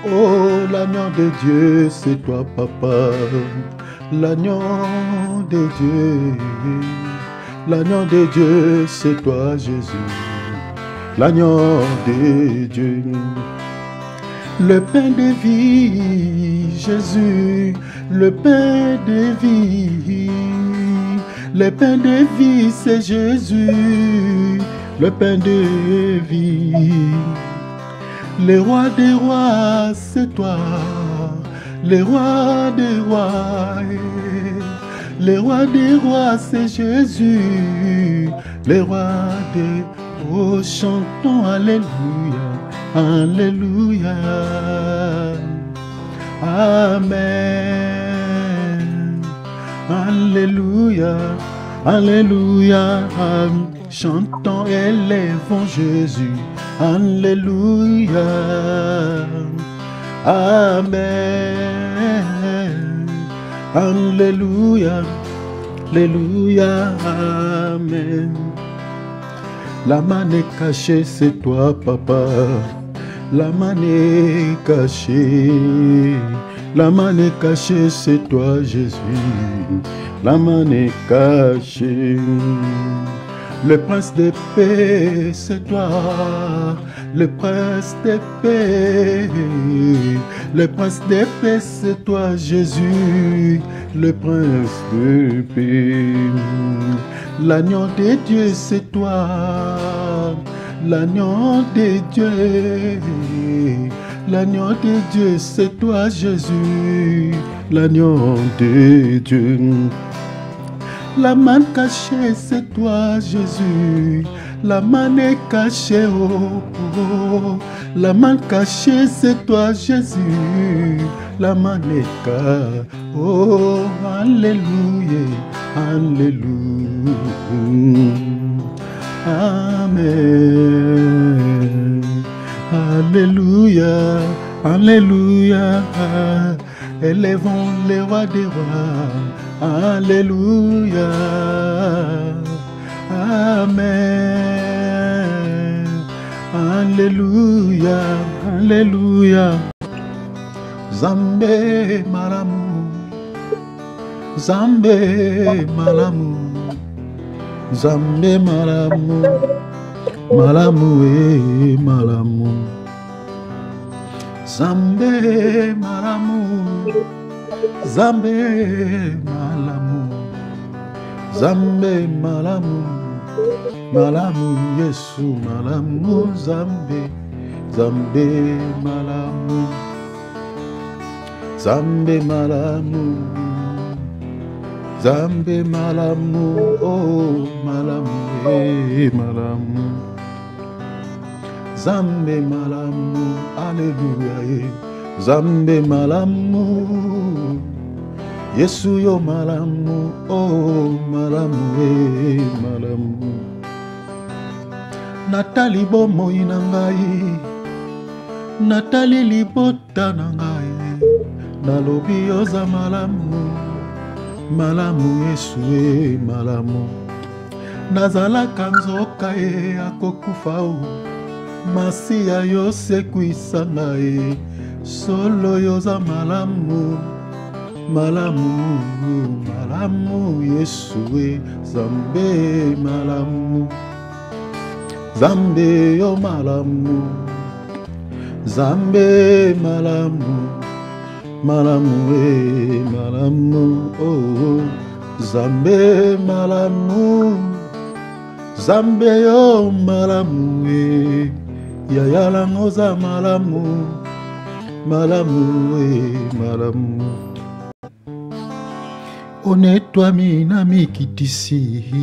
Oh, l'agneau de Dieu, c'est toi, papa. L'agneau de Dieu. L'agneau de Dieu, c'est toi, Jésus. L'agneau de Dieu. Le pain de vie, Jésus. Le pain de vie. Le pain de vie, c'est Jésus. Le pain de vie. Le roi des rois, c'est toi. Le roi des rois. Le roi des rois, c'est Jésus. Le roi des rois. Oh, chantons Alléluia. Alléluia. Amen. Alléluia. Alléluia. Chantons, élevons Jésus. Alléluia. Amen. Alléluia. Alléluia. Amen. La manne est cachée, c'est toi, papa. La manne est cachée. La manne est cachée, c'est toi, Jésus. La manne est cachée. Le prince de paix, c'est toi. Le prince de paix. Le prince de paix, c'est toi, Jésus. Le prince de paix. L'agneau de Dieu, c'est toi. L'agneau de Dieu. L'agneau de Dieu, c'est toi, Jésus. L'agneau de Dieu. La manne cachée, c'est toi, Jésus. La manne est cachée, oh, oh. La manne cachée, c'est toi, Jésus. La manne est cachée, oh, alléluia, alléluia. Amen. Alléluia, alléluia. Élevons les rois des rois. Alléluia. Amen. Alléluia. Alléluia. Zambé malamu. Zambé malamu. Zambé malamu. Malamu et malamu. Zambé malamu. Zambé malamu. Zambé malamu. Malamu Yesu malamu. Zambé. Zambé malamu. Zambé malamu. Zambé malamu. Oh malamu eh malamu. Zambé malamu. Alléluia eh. Zambé malamu. Yesu yo malamu. Oh malamu eh malamu. Natali bomoi na ngai. Natali libota na ngai. Nalobi oza malamu. Malamu Yesu e malamu. Nazalaka nzoka e akokufa o. Masiya yo sekwisanga e. Solo yoza malamu. Malamu. Malamu Yesu e. Zambe malamu. Zambe yo malamu. Zambe malamu. Malamu eh malamu oh Zambe malamu. Zambe yo malamu eh Yaya langoza malamu. Malamu eh malamu. Onetwa mina mikitisi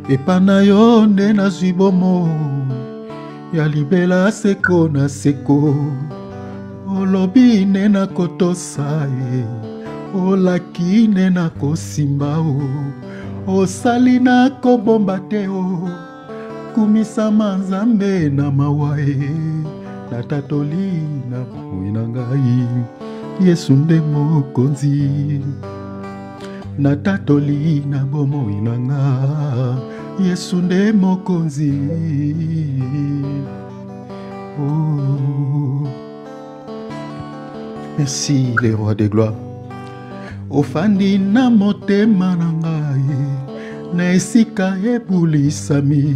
epana yo nde nazwi bomo ya libela seko na seko. Olobi nena kotosa e. Olaki nena kosimba o. Osali na kobomba te o. Kumisa manzambe na mawa e. Natatoli na moina ngai. Yesu nde mokonzi. Natatoli na bomoi nga. Yesu nde mokonzi. Oh. Merci les rois des gloires. Ofandi na motema na ngai na esika ebulisami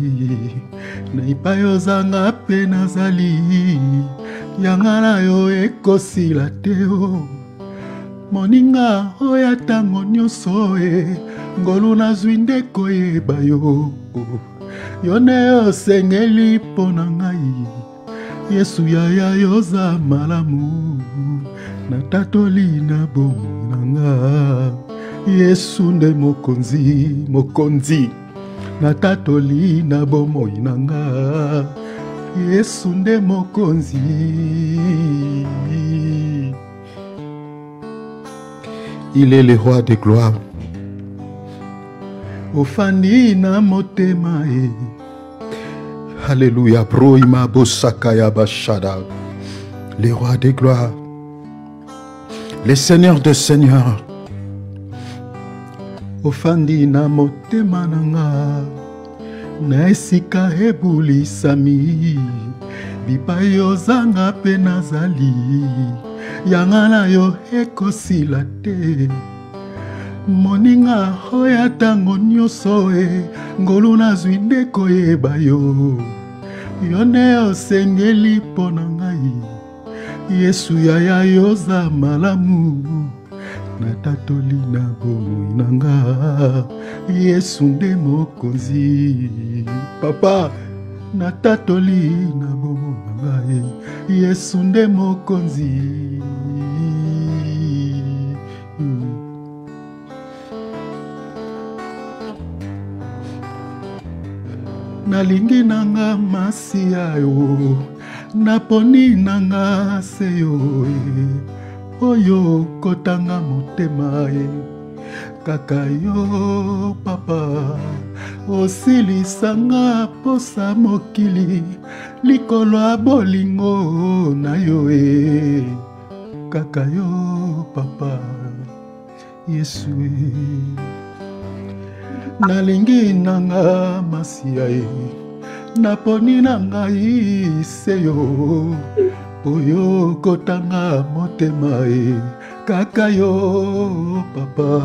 na epai ozanga mpe nazali yanga na yo ekosila te o moninga oyo ntango nyonso ngolu nazwi nde koyeba yo yo nde osengeli mpo na ngai Yesu yaya yoza malamu natatoli na bomoi na nga Yesu nde mokonzi natatoli na bomoi na nga Yesu nde mokonzi. Il est le roi de gloire. Ofandi na motema Alléluia, broima bosakaya bashada. Le roi de gloire, le seigneur des seigneurs. Ofandi na motema nanga na esika ebulisami bipai ozanga mpe nazali yanga na yo ekosila te moninga oyo ntango nyonso ngolu nazwi nde koyeba yo yo nde osengeli mpo na ngai Yesu yaya yoza malamu natatoli na bomoi na nga Yesu nde mokonzi. Papa natatoli na bomoi na nga Yesu nde mokonzi. Nalingi nanga masiya yo naponi nanga seyo oyo kotanga motema kaka yo papa osilisanga posa mokili likolo ya bolingo na yo kaka yo papa Yesu nalingi nanga masiya naponi nanga seyo oyo kotanga motema kaka yo papa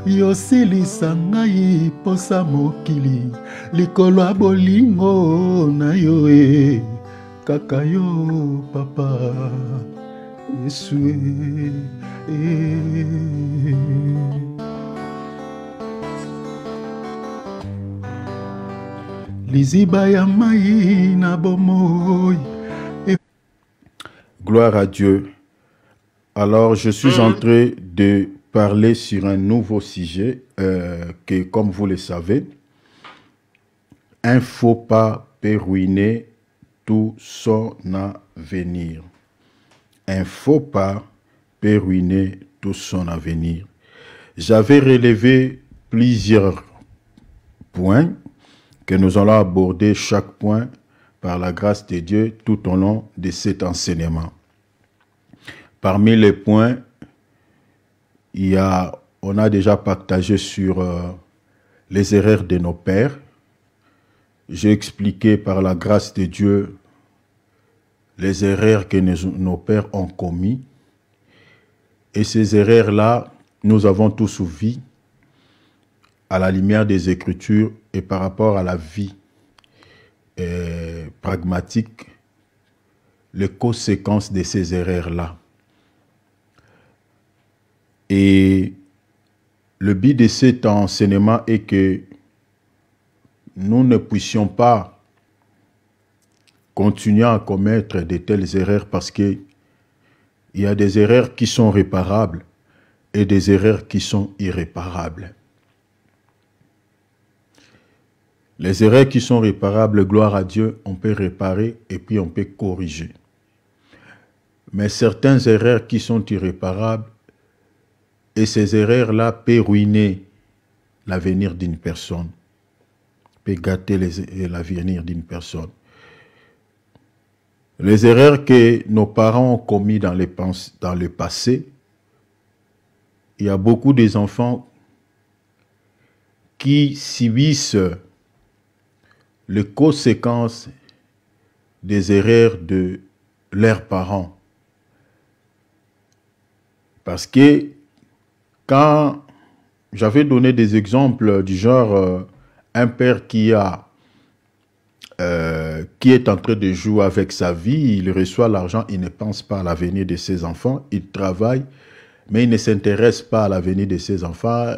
yosilisa ngai posa mokili likolo ya bolingo na yo kaka yo papa Yesu liziba ya mai na bomoi. Gloire à Dieu. Alors, je suis en train de parler sur un nouveau sujet que, comme vous le savez, un faux pas peut ruiner tout son avenir. Un faux pas peut ruiner tout son avenir. J'avais relevé plusieurs points que nous allons aborder chaque point par la grâce de Dieu tout au long de cet enseignement. Parmi les points, on a déjà partagé sur les erreurs de nos pères. J'ai expliqué par la grâce de Dieu les erreurs que nos pères ont commis. Et ces erreurs-là, nous avons tous vu à la lumière des Écritures et par rapport à la vie pragmatique, les conséquences de ces erreurs-là. Et le but de cet enseignement est que nous ne puissions pas continuer à commettre de telles erreurs parce qu'il y a des erreurs qui sont réparables et des erreurs qui sont irréparables. Les erreurs qui sont réparables, gloire à Dieu, on peut réparer et puis on peut corriger. Mais certaines erreurs qui sont irréparables, et ces erreurs-là peuvent ruiner l'avenir d'une personne, peuvent gâter l'avenir d'une personne. Les erreurs que nos parents ont commises dans le passé, il y a beaucoup d'enfants qui subissent les conséquences des erreurs de leurs parents. Parce que quand j'avais donné des exemples du genre un père qui est en train de jouer avec sa vie, il reçoit l'argent, il ne pense pas à l'avenir de ses enfants, il travaille, mais il ne s'intéresse pas à l'avenir de ses enfants.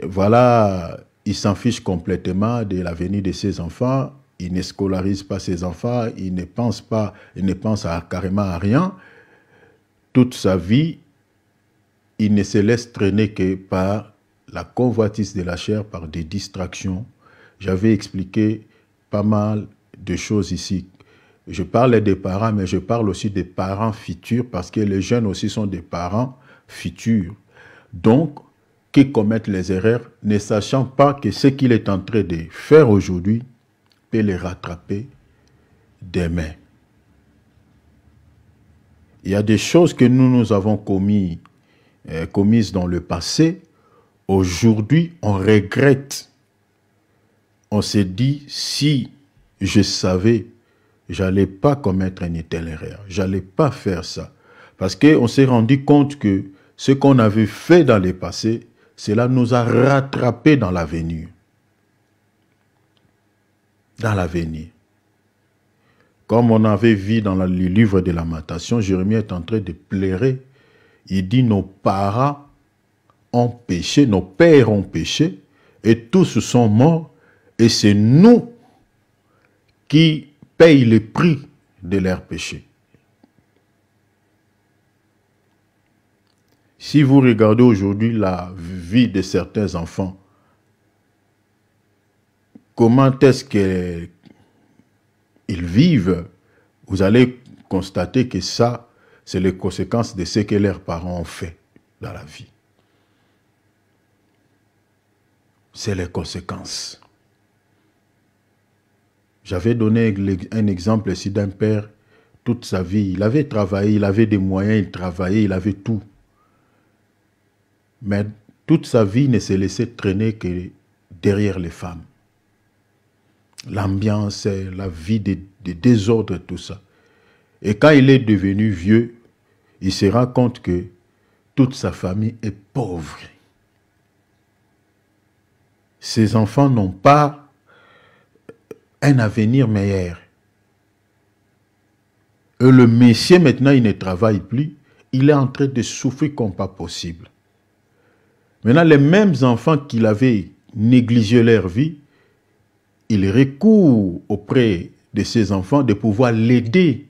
Voilà, il s'en fiche complètement de l'avenir de ses enfants, il ne scolarise pas ses enfants, il ne pense pas, il ne pense carrément à rien. Toute sa vie, il ne se laisse traîner que par la convoitise de la chair, par des distractions. J'avais expliqué pas mal de choses ici. Je parle des parents, mais je parle aussi des parents futurs, parce que les jeunes aussi sont des parents futurs. Donc, qui commettent les erreurs, ne sachant pas que ce qu'il est en train de faire aujourd'hui peut les rattraper demain. Il y a des choses que nous avons commises dans le passé. Aujourd'hui, on regrette. On s'est dit, si je savais, j'allais pas commettre une telle erreur. J'allais pas faire ça. Parce qu'on s'est rendu compte que ce qu'on avait fait dans le passé, cela nous a rattrapés dans l'avenir. Dans l'avenir. Comme on avait vu dans le livre de Lamentation, Jérémie est en train de pleurer. Il dit, nos parents ont péché, nos pères ont péché, et tous sont morts, et c'est nous qui payons le prix de leur péché. Si vous regardez aujourd'hui la vie de certains enfants, comment est-ce qu'ils vivent, vous allez constater que ça, c'est les conséquences de ce que leurs parents ont fait dans la vie. C'est les conséquences. J'avais donné un exemple ici d'un père, toute sa vie, il avait travaillé, il avait des moyens, il travaillait, il avait tout. Mais toute sa vie ne se laissait traîner que derrière les femmes. L'ambiance, la vie des désordres, tout ça. Et quand il est devenu vieux, il se rend compte que toute sa famille est pauvre. Ses enfants n'ont pas un avenir meilleur. Et le monsieur, maintenant, il ne travaille plus. Il est en train de souffrir comme pas possible. Maintenant, les mêmes enfants qu'il avait négligé leur vie, il recourt auprès de ses enfants de pouvoir l'aider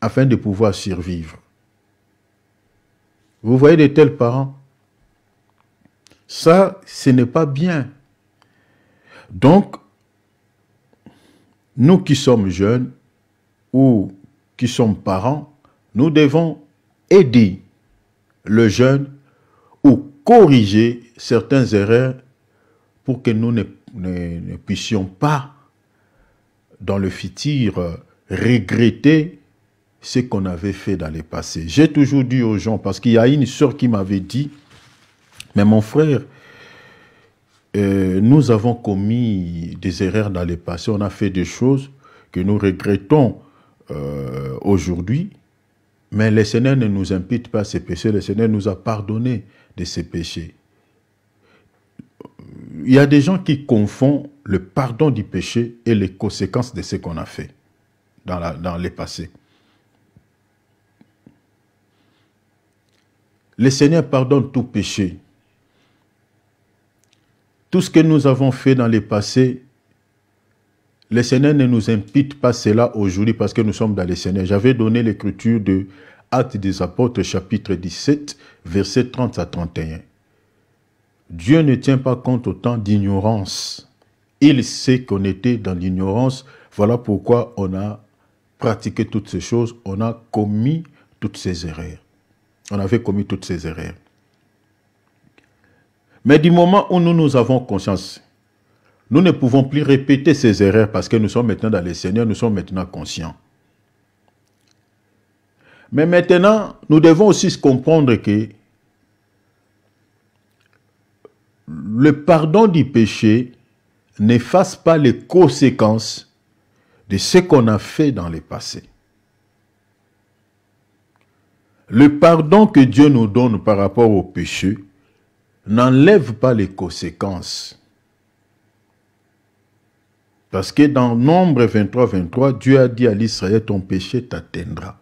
afin de pouvoir survivre. Vous voyez de tels parents? Ça, ce n'est pas bien. Donc, nous qui sommes jeunes ou qui sommes parents, nous devons aider le jeune ou corriger certaines erreurs pour que nous ne puissions pas, dans le futur, regretter ce qu'on avait fait dans le passé. J'ai toujours dit aux gens, parce qu'il y a une sœur qui m'avait dit, mais mon frère, nous avons commis des erreurs dans le passé, on a fait des choses que nous regrettons aujourd'hui, mais le Seigneur ne nous impute pas ces péchés, le Seigneur nous a pardonné de ces péchés. Il y a des gens qui confondent le pardon du péché et les conséquences de ce qu'on a fait dans le passé. Le Seigneur pardonne tout péché. Tout ce que nous avons fait dans le passé, le Seigneur ne nous impute pas cela aujourd'hui parce que nous sommes dans le Seigneur. J'avais donné l'écriture de Actes des Apôtres, chapitre 17, versets 30 à 31. Dieu ne tient pas compte au temps d'ignorance. Il sait qu'on était dans l'ignorance. Voilà pourquoi on a pratiqué toutes ces choses. On a commis toutes ces erreurs. On avait commis toutes ces erreurs. Mais du moment où nous avons conscience, nous ne pouvons plus répéter ces erreurs parce que nous sommes maintenant dans le Seigneur, nous sommes maintenant conscients. Mais maintenant, nous devons aussi comprendre que le pardon du péché n'efface pas les conséquences de ce qu'on a fait dans le passé. Le pardon que Dieu nous donne par rapport au péché n'enlève pas les conséquences. Parce que dans Nombre 23, 23, Dieu a dit à l'Israël, ton péché t'atteindra.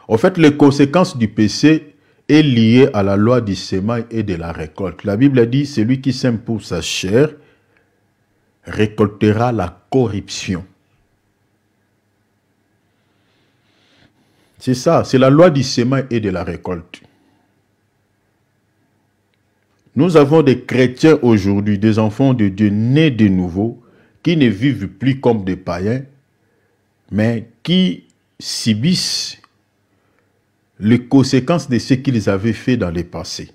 En fait, les conséquences du péché est liées à la loi du sémail et de la récolte. La Bible a dit, celui qui sème pour sa chair récoltera la corruption. C'est ça, c'est la loi du sémail et de la récolte. Nous avons des chrétiens aujourd'hui, des enfants de Dieu nés de nouveau, qui ne vivent plus comme des païens, mais qui subissent les conséquences de ce qu'ils avaient fait dans le passé.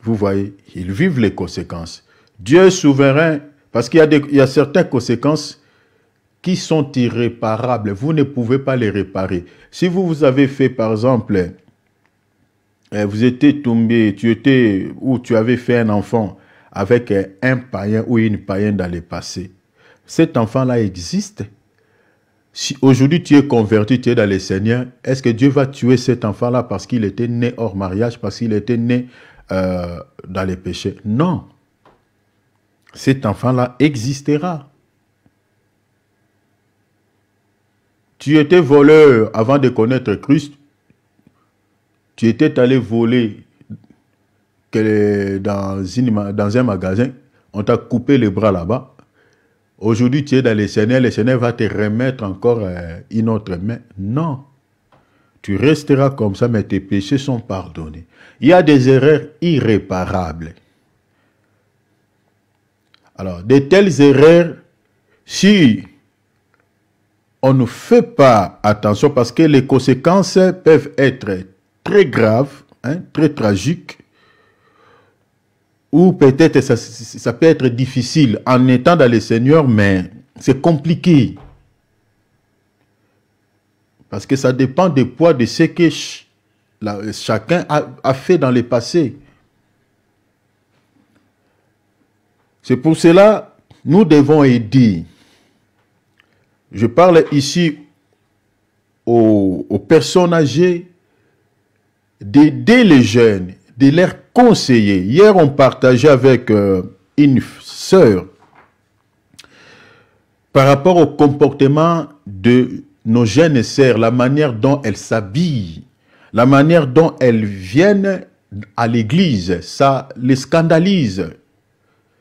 Vous voyez, ils vivent les conséquences. Dieu est souverain, parce qu'il y a certaines conséquences qui sont irréparables. Vous ne pouvez pas les réparer. Si vous avez fait, par exemple, vous étiez tombé, tu avais fait un enfant avec un païen ou une païenne dans le passé, cet enfant-là existe. Si aujourd'hui tu es converti, tu es dans le Seigneur, est-ce que Dieu va tuer cet enfant-là parce qu'il était né hors mariage, parce qu'il était né dans les péchés? Non. Cet enfant-là existera. Tu étais voleur avant de connaître Christ. Tu étais allé voler dans un magasin. On t'a coupé les bras là-bas. Aujourd'hui, tu es dans le Seigneur va te remettre encore une autre main. Non. Tu resteras comme ça, mais tes péchés sont pardonnés. Il y a des erreurs irréparables. Alors, de telles erreurs, si on ne fait pas attention, parce que les conséquences peuvent être très graves, très tragiques, ou peut-être ça peut être difficile en étant dans le Seigneur, mais c'est compliqué. Parce que ça dépend du poids de ce que chacun a fait dans le passé. C'est pour cela que nous devons aider. Je parle ici aux personnes âgées d'aider les jeunes, de leur conseiller. Hier, on partageait avec une sœur par rapport au comportement de nos jeunes sœurs, la manière dont elles s'habillent, la manière dont elles viennent à l'église, ça les scandalise.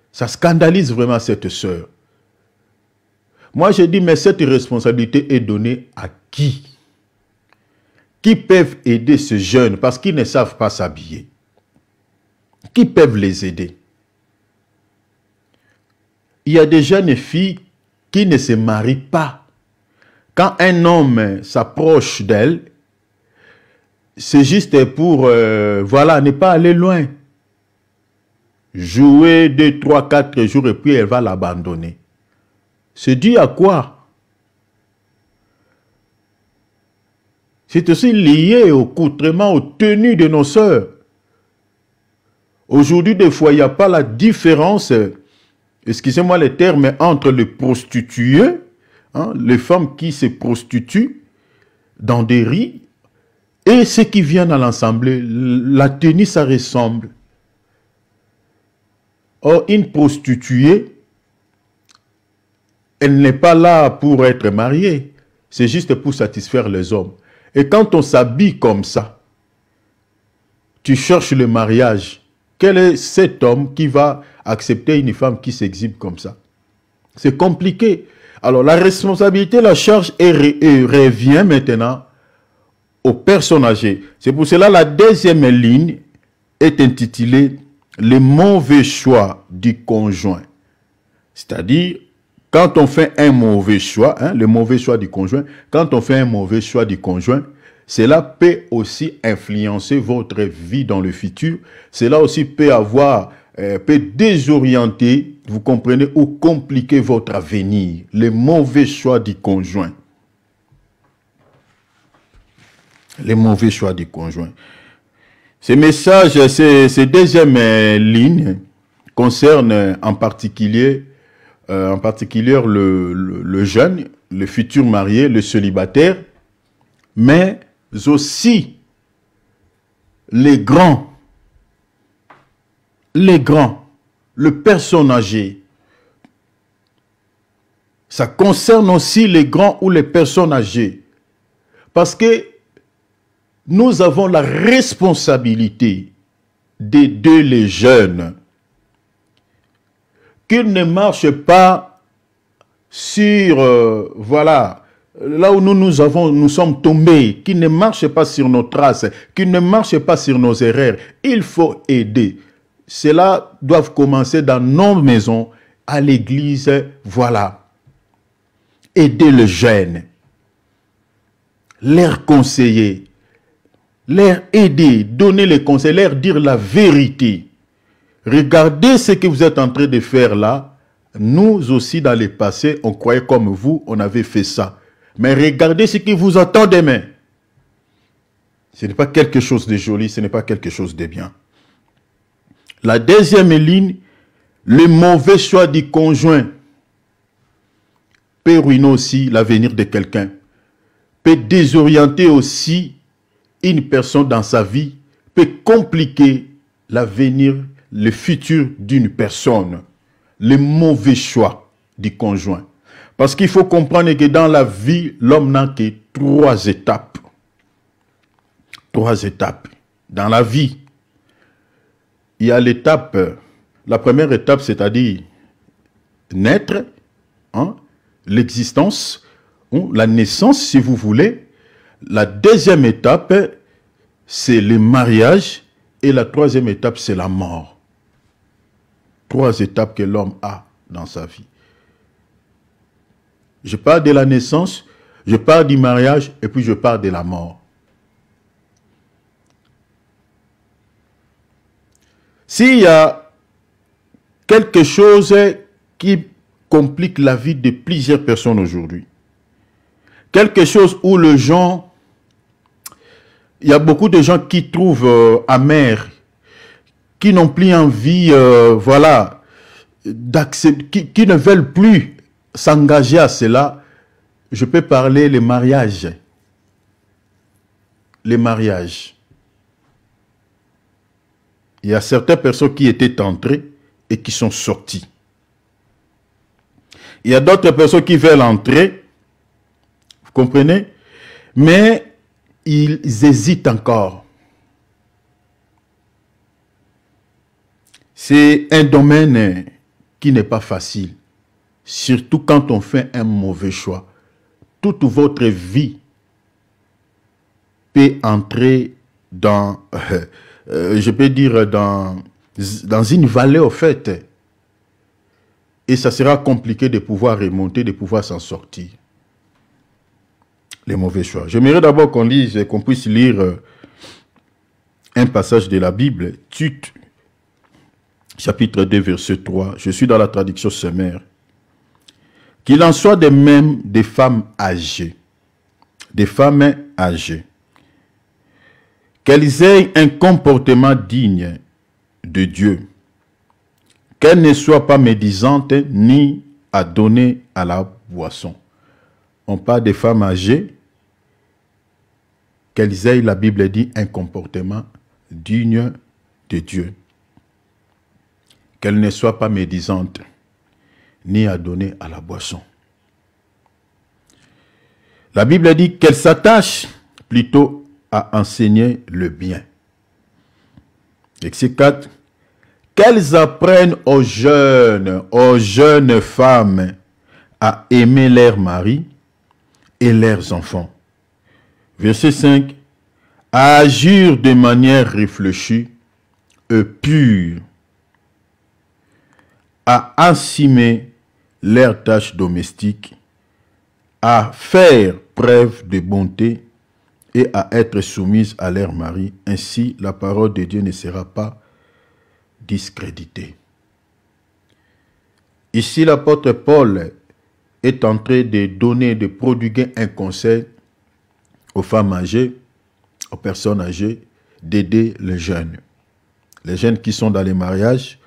Ça scandalise vraiment cette sœur. Moi, je dis, mais cette responsabilité est donnée à qui? Qui peuvent aider ces jeunes parce qu'ils ne savent pas s'habiller? Qui peuvent les aider? Il y a des jeunes filles qui ne se marient pas. Quand un homme s'approche d'elle, c'est juste pour, voilà, ne pas aller loin. Jouer 2, 3, 4 jours et puis elle va l'abandonner. C'est dû à quoi? C'est aussi lié au accoutrement, aux tenues de nos sœurs. Aujourd'hui, des fois, il n'y a pas la différence, excusez-moi le terme, entre les prostituées, les femmes qui se prostituent dans des riz, et ceux qui viennent à l'assemblée. La tenue, ça ressemble. Or, une prostituée, elle n'est pas là pour être mariée. C'est juste pour satisfaire les hommes. Et quand on s'habille comme ça, tu cherches le mariage. Quel est cet homme qui va accepter une femme qui s'exhibe comme ça? C'est compliqué. Alors, la responsabilité, la charge revient maintenant aux personnes âgées. C'est pour cela que la deuxième ligne est intitulée « Les mauvais choix du conjoint ». C'est-à-dire, quand on fait un mauvais choix, le mauvais choix du conjoint, quand on fait un mauvais choix du conjoint, cela peut aussi influencer votre vie dans le futur. Cela aussi peut peut désorienter, vous comprenez, ou compliquer votre avenir. Les mauvais choix du conjoint. Les mauvais choix du conjoint. Ces messages, ces deuxième ligne concernent en particulier en particulier le jeune, le futur marié, le célibataire, mais aussi les grands, le personne âgée. Ça concerne aussi les grands ou les personnes âgées. Parce que nous avons la responsabilité d'aider les jeunes. Qu'ils ne marchent pas sur, voilà, là où nous sommes tombés, qu'ils ne marchent pas sur nos traces, qu'ils ne marchent pas sur nos erreurs. Il faut aider. Cela doit commencer dans nos maisons, à l'église, voilà. Aider les jeunes, leur conseiller, leur aider, donner les conseils, leur dire la vérité. Regardez ce que vous êtes en train de faire là. Nous aussi, dans le passé, on croyait comme vous, on avait fait ça. Mais regardez ce qui vous attend demain. Ce n'est pas quelque chose de joli, ce n'est pas quelque chose de bien. La deuxième ligne, le mauvais choix du conjoint peut ruiner aussi l'avenir de quelqu'un, peut désorienter aussi une personne dans sa vie, peut compliquer l'avenir, le futur d'une personne. Le mauvais choix du conjoint. Parce qu'il faut comprendre que dans la vie, l'homme n'a que 3 étapes. 3 étapes. Dans la vie, il y a l'étape, la première étape, c'est-à-dire naître, hein, l'existence, la naissance, si vous voulez. La deuxième étape, c'est le mariage. Et la troisième étape, c'est la mort. 3 étapes que l'homme a dans sa vie. Je parle de la naissance, je parle du mariage et puis je parle de la mort. S'il y a quelque chose qui complique la vie de plusieurs personnes aujourd'hui, quelque chose où il y a beaucoup de gens qui trouvent amer, qui n'ont plus envie, voilà, d'accepter, qui ne veulent plus s'engager à cela, je peux parler les mariages. Les mariages. Il y a certaines personnes qui étaient entrées et qui sont sorties. Il y a d'autres personnes qui veulent entrer, vous comprenez? Mais ils hésitent encore. C'est un domaine qui n'est pas facile. Surtout quand on fait un mauvais choix. Toute votre vie peut entrer dans, je peux dire, dans une vallée au fait. Et ça sera compliqué de pouvoir remonter, de pouvoir s'en sortir. Les mauvais choix. J'aimerais d'abord qu'on lise, qu'on puisse lire un passage de la Bible, Tite, chapitre 2, verset 3. Je suis dans la traduction sommaire. Qu'il en soit de même des femmes âgées. Des femmes âgées. Qu'elles aient un comportement digne de Dieu. Qu'elles ne soient pas médisantes ni à donner à la boisson. On parle des femmes âgées. Qu'elles aient, la Bible dit, un comportement digne de Dieu. Qu'elles ne soient pas médisantes ni à donner à la boisson. La Bible dit qu'elles s'attachent plutôt à enseigner le bien. Verset 4. Qu'elles apprennent aux jeunes femmes à aimer leurs maris et leurs enfants. Verset 5. À agir de manière réfléchie et pure, à assumer leurs tâches domestiques, à faire preuve de bonté et à être soumises à leur mari. Ainsi, la parole de Dieu ne sera pas discréditée. Ici, l'apôtre Paul est en train de prodiguer un conseil aux femmes âgées, aux personnes âgées, d'aider les jeunes. Les jeunes qui sont dans les mariages,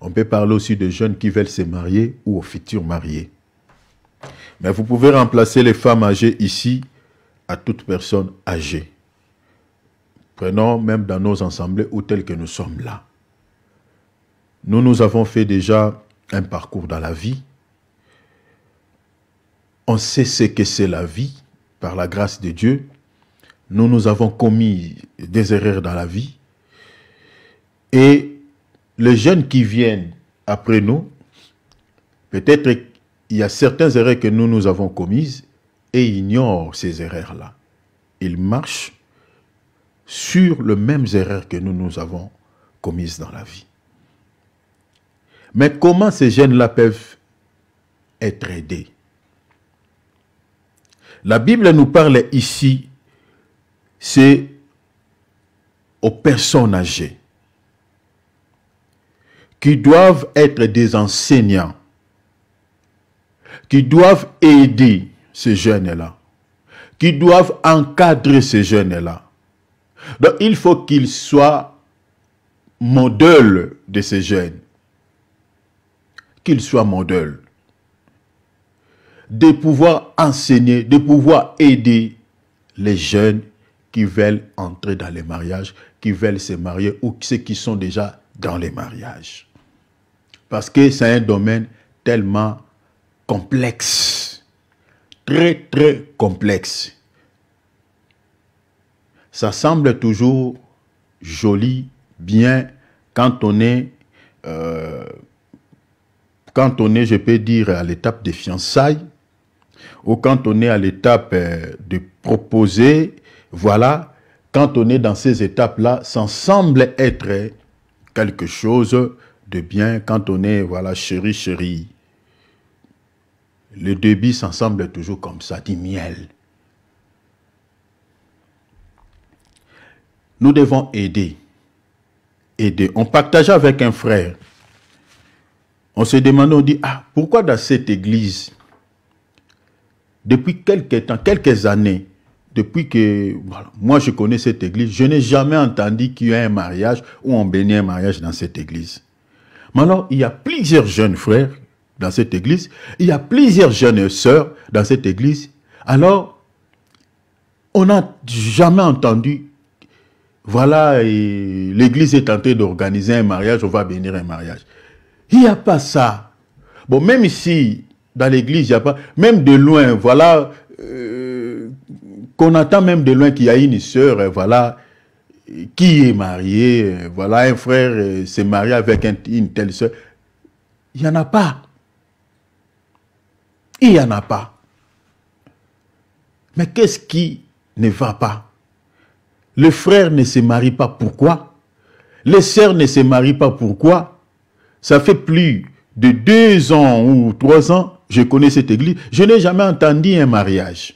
On peut parler aussi de jeunes qui veulent se marier ou aux futurs mariés. Mais vous pouvez remplacer les femmes âgées ici à toute personne âgée. Prenons même dans nos assemblées ou tels que nous sommes là. Nous avons fait déjà un parcours dans la vie. On sait ce que c'est la vie, par la grâce de Dieu. Nous avons commis des erreurs dans la vie. Et les jeunes qui viennent après nous, peut-être il y a certaines erreurs que nous avons commises et ils ignorent ces erreurs-là. Ils marchent sur les mêmes erreurs que nous avons commises dans la vie. Mais comment ces jeunes-là peuvent être aidés? La Bible nous parle ici, c'est aux personnes âgées qui doivent être des enseignants, qui doivent aider ces jeunes-là, qui doivent encadrer ces jeunes-là. Donc il faut qu'ils soient modèles de ces jeunes, qu'ils soient modèles, de pouvoir enseigner, de pouvoir aider les jeunes qui veulent entrer dans les mariages, qui veulent se marier ou ceux qui sont déjà dans les mariages. Parce que c'est un domaine tellement complexe, très très complexe. Ça semble toujours joli, bien, quand on est, je peux dire, à l'étape des fiançailles, ou quand on est à l'étape de proposer, voilà, quand on est dans ces étapes-là, ça semble être quelque chose de bien, quand on est, voilà, chéri, chéri. Le débit, ça semble toujours comme ça, du miel. Nous devons aider. Aider. On partageait avec un frère. On se demandait, on dit, ah, pourquoi dans cette église, depuis quelques temps, quelques années, depuis que voilà, moi je connais cette église, je n'ai jamais entendu qu'il y ait un mariage ou on bénit un mariage dans cette église. Mais alors, il y a plusieurs jeunes frères dans cette église, il y a plusieurs jeunes sœurs dans cette église. Alors, on n'a jamais entendu, voilà, l'église est en train d'organiser un mariage, on va bénir un mariage. Il n'y a pas ça. Bon, même ici, dans l'église, il n'y a pas, même de loin, voilà, qu'on attend même de loin qu'il y a une sœur, voilà, qui est mariée, voilà, un frère s'est marié avec une telle sœur. Il n'y en a pas. Il n'y en a pas. Mais qu'est-ce qui ne va pas? Le frère ne se marie pas, pourquoi? Les sœurs ne se marient pas, pourquoi? Ça fait plus de 2 ans ou 3 ans, je connais cette église, je n'ai jamais entendu un mariage.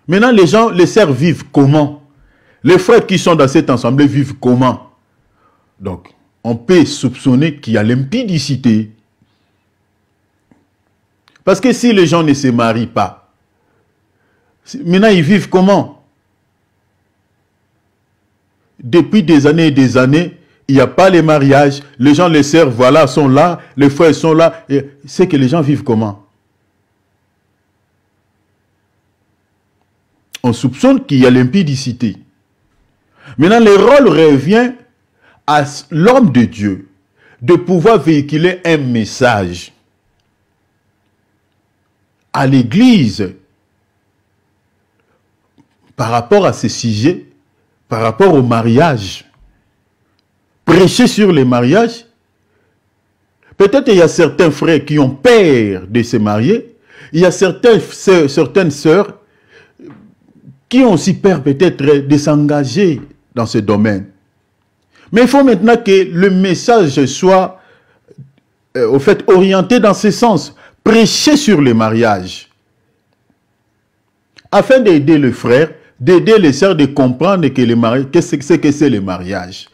Maintenant, les gens, les sœurs vivent comment? Les frères qui sont dans cette assemblée vivent comment? Donc, on peut soupçonner qu'il y a l'impudicité. Parce que si les gens ne se marient pas, maintenant ils vivent comment? Depuis des années et des années, il n'y a pas les mariages, les gens, les sœurs, voilà, sont là, les frères sont là. C'est que les gens vivent comment? On soupçonne qu'il y a l'impudicité. Maintenant, le rôle revient à l'homme de Dieu de pouvoir véhiculer un message à l'Église par rapport à ce sujet, par rapport au mariage. Prêcher sur les mariages. Peut-être il y a certains frères qui ont peur de se marier. Il y a certaines sœurs qui ont aussi peur peut-être de s'engager dans ce domaine. Mais il faut maintenant que le message soit au fait orienté dans ce sens. Prêcher sur le mariage. Afin d'aider le frère, d'aider les sœurs de comprendre que le mariage, qu'est-ce que c'est le mariage,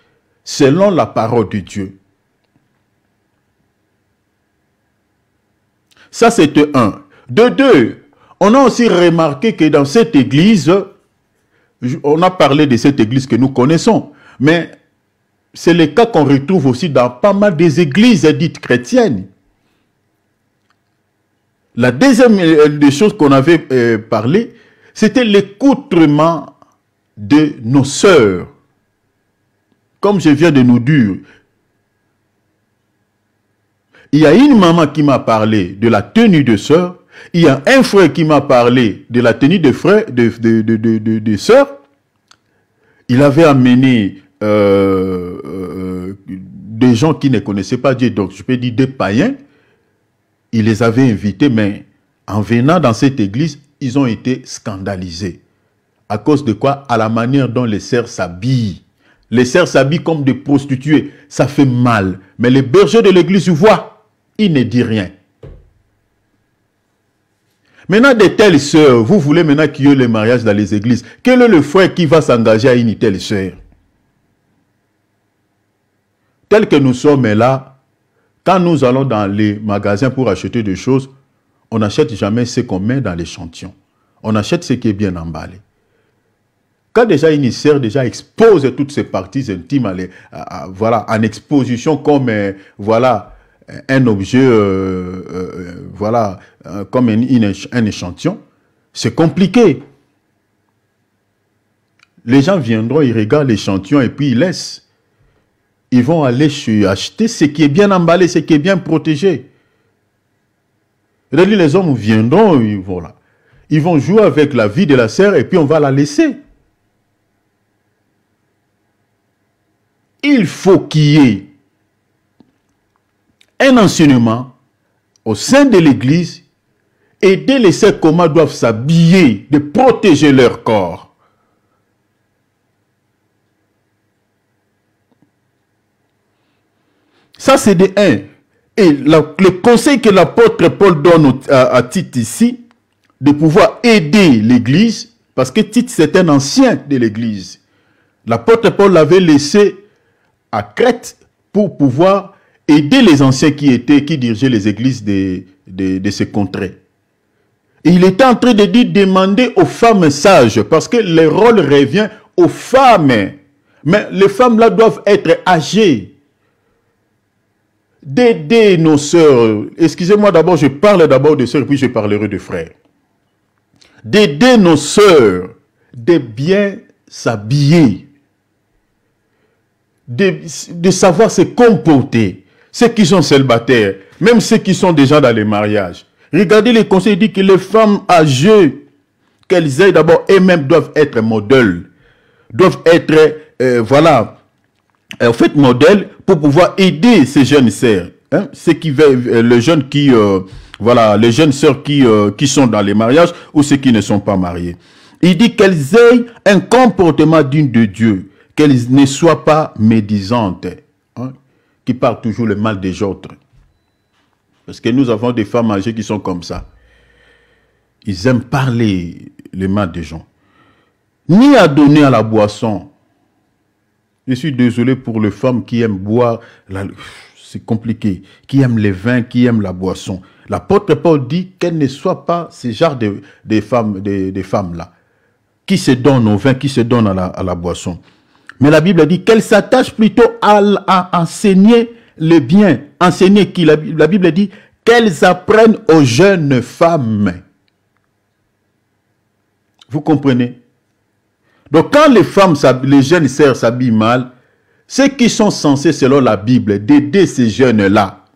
selon la parole de Dieu. Ça, c'était un. De deux, on a aussi remarqué que dans cette église, on a parlé de cette église que nous connaissons, mais c'est le cas qu'on retrouve aussi dans pas mal des églises dites chrétiennes. La deuxième des choses qu'on avait parlé, c'était l'écoutement de nos sœurs. Comme je viens de nous dire, il y a une maman qui m'a parlé de la tenue de sœur, il y a un frère qui m'a parlé de la tenue de frère, de sœur. Il avait amené des gens qui ne connaissaient pas Dieu, donc je peux dire des païens. Il les avait invités, mais en venant dans cette église, ils ont été scandalisés. À cause de quoi? À la manière dont les sœurs s'habillent. Les sœurs s'habillent comme des prostituées. Ça fait mal. Mais les bergers de l'église voient. Ils ne disent rien. Maintenant, de telles sœurs, vous voulez maintenant qu'il y ait le mariage dans les églises. Quel est le frère qui va s'engager à une telle sœur? Tel que nous sommes là, quand nous allons dans les magasins pour acheter des choses, on n'achète jamais ce qu'on met dans l'échantillon. On achète ce qui est bien emballé. Quand déjà une sœur déjà expose toutes ses parties intimes voilà, en exposition comme voilà, un objet, voilà, comme un échantillon, c'est compliqué. Les gens viendront, ils regardent l'échantillon et puis ils laissent. Ils vont aller acheter ce qui est bien emballé, ce qui est bien protégé. Les hommes viendront, voilà. Ils vont jouer avec la vie de la sœur et puis on va la laisser. Il faut qu'il y ait un enseignement au sein de l'église, aider les sœurs comment doivent s'habiller, de protéger leur corps. Ça, c'est de un. Et le conseil que l'apôtre Paul donne à Tite ici, de pouvoir aider l'église, parce que Tite, c'est un ancien de l'église. L'apôtre Paul l'avait laissé à Crète pour pouvoir aider les anciens qui dirigeaient les églises de ces contrées. Et il était en train de dire, demander aux femmes sages, parce que le rôle revient aux femmes. Mais les femmes-là doivent être âgées. D'aider nos sœurs. Excusez-moi d'abord, je parle d'abord de sœurs, puis je parlerai de frères. D'aider nos sœurs, de bien s'habiller. De savoir se comporter. Ceux qui sont célibataires, même ceux qui sont déjà dans les mariages. Regardez les conseils, il dit que les femmes âgées, qu'elles aient d'abord, elles-mêmes doivent être modèles. Doivent être, voilà, en fait, modèles pour pouvoir aider ces jeunes sœurs. Hein, ceux qui veulent, les jeunes qui, voilà, les jeunes sœurs qui sont dans les mariages ou ceux qui ne sont pas mariés. Il dit qu'elles aient un comportement digne de Dieu. Qu'elles ne soient pas médisantes, hein, qui parlent toujours le mal des autres. Parce que nous avons des femmes âgées qui sont comme ça. Ils aiment parler le mal des gens. Ni à donner à la boisson. Je suis désolé pour les femmes qui aiment boire, c'est compliqué, qui aiment les vins, qui aiment la boisson. L'apôtre Paul dit qu'elles ne soient pas ce genre de femmes-là, qui se donnent au vin, qui se donnent à la boisson. Mais la Bible dit qu'elle s'attache plutôt à enseigner le bien. Enseigner qui? La Bible dit qu'elles apprennent aux jeunes femmes. Vous comprenez? Donc quand les femmes, les jeunes sœurs s'habillent mal, ceux qui sont censés, selon la Bible, d'aider ces jeunes-là,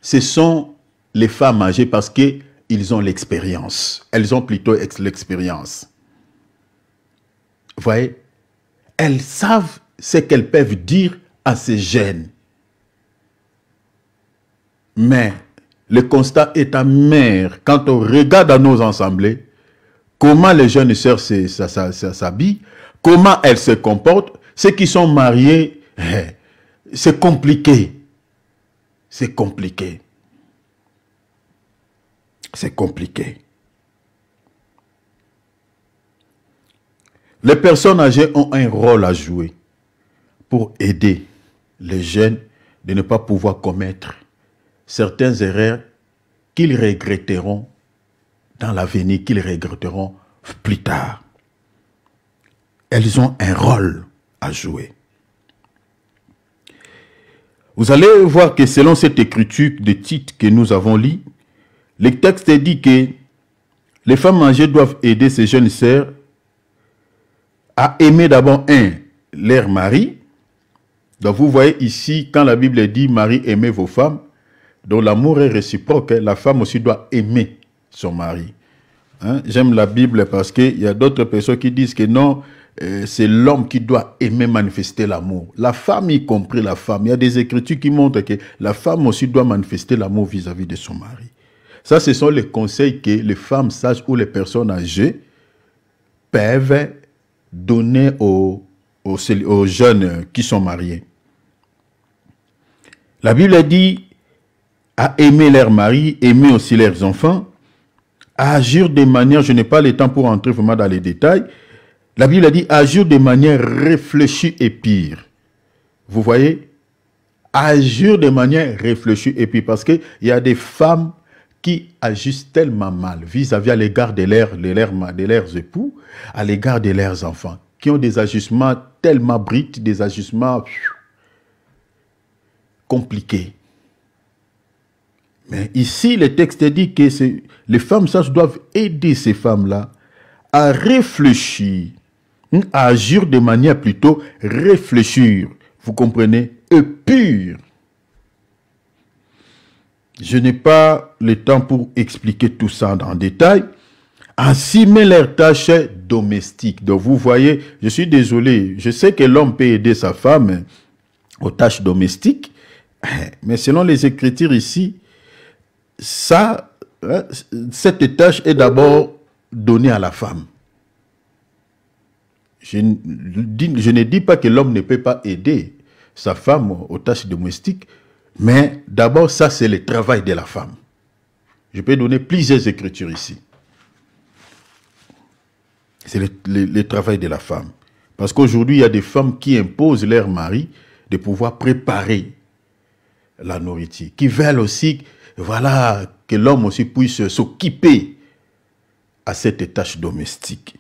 ce sont les femmes âgées parce qu'ils ont l'expérience. Elles ont plutôt l'expérience. Vous voyez? Elles savent ce qu'elles peuvent dire à ces jeunes. Mais le constat est amer quand on regarde à nos assemblées comment les jeunes sœurs s'habillent, comment elles se comportent. Ceux qui sont mariés, c'est compliqué. C'est compliqué. C'est compliqué. Les personnes âgées ont un rôle à jouer pour aider les jeunes de ne pas pouvoir commettre certaines erreurs qu'ils regretteront dans l'avenir, qu'ils regretteront plus tard. Elles ont un rôle à jouer. Vous allez voir que selon cette écriture de Tite que nous avons lu, le texte dit que les femmes âgées doivent aider ces jeunes sœurs à aimer d'abord leur mari. Donc vous voyez ici, quand la Bible dit « Mari, aimez vos femmes », donc l'amour est réciproque. La femme aussi doit aimer son mari. Hein? J'aime la Bible parce qu'il y a d'autres personnes qui disent que non, c'est l'homme qui doit aimer manifester l'amour. La femme, y compris la femme. Il y a des écritures qui montrent que la femme aussi doit manifester l'amour vis-à-vis de son mari. Ça, ce sont les conseils que les femmes sages ou les personnes âgées peuvent donner aux jeunes qui sont mariés. La Bible dit à aimer leur mari, aimer aussi leurs enfants, à agir de manière, je n'ai pas le temps pour entrer vraiment dans les détails, la Bible dit agir de manière réfléchie et pire. Vous voyez? Agir de manière réfléchie et pire. Parce qu'il y a des femmes qui agissent tellement mal vis-à-vis à l'égard de leurs époux, à l'égard de leurs enfants, qui ont des agissements tellement brits, des agissements compliqués. Mais ici, le texte dit que les femmes sages doivent aider ces femmes-là à réfléchir, à agir de manière plutôt réfléchir, vous comprenez, et pure. Je n'ai pas le temps pour expliquer tout ça en détail. Assumer leurs tâches domestiques. Donc vous voyez, je suis désolé, je sais que l'homme peut aider sa femme aux tâches domestiques, mais selon les Écritures ici, cette tâche est d'abord donnée à la femme. Je ne dis pas que l'homme ne peut pas aider sa femme aux tâches domestiques, mais d'abord, ça, c'est le travail de la femme. Je peux donner plusieurs écritures ici. C'est le travail de la femme. Parce qu'aujourd'hui, il y a des femmes qui imposent leur mari de pouvoir préparer la nourriture, qui veulent aussi, voilà, que l'homme aussi puisse s'occuper à cette tâche domestique.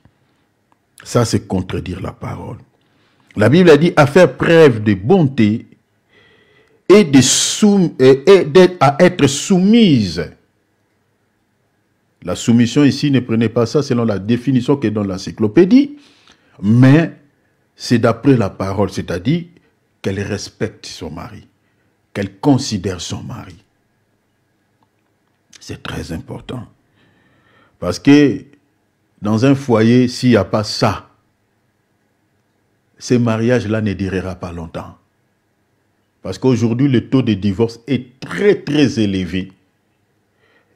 Ça, c'est contredire la parole. La Bible a dit à faire preuve de bonté et à être soumise. La soumission ici, ne prenez pas ça selon la définition qui est dans l'encyclopédie, mais c'est d'après la parole, c'est-à-dire qu'elle respecte son mari, qu'elle considère son mari. C'est très important. Parce que dans un foyer, s'il n'y a pas ça, ces mariages-là ne durera pas longtemps. Parce qu'aujourd'hui, le taux de divorce est très, très élevé.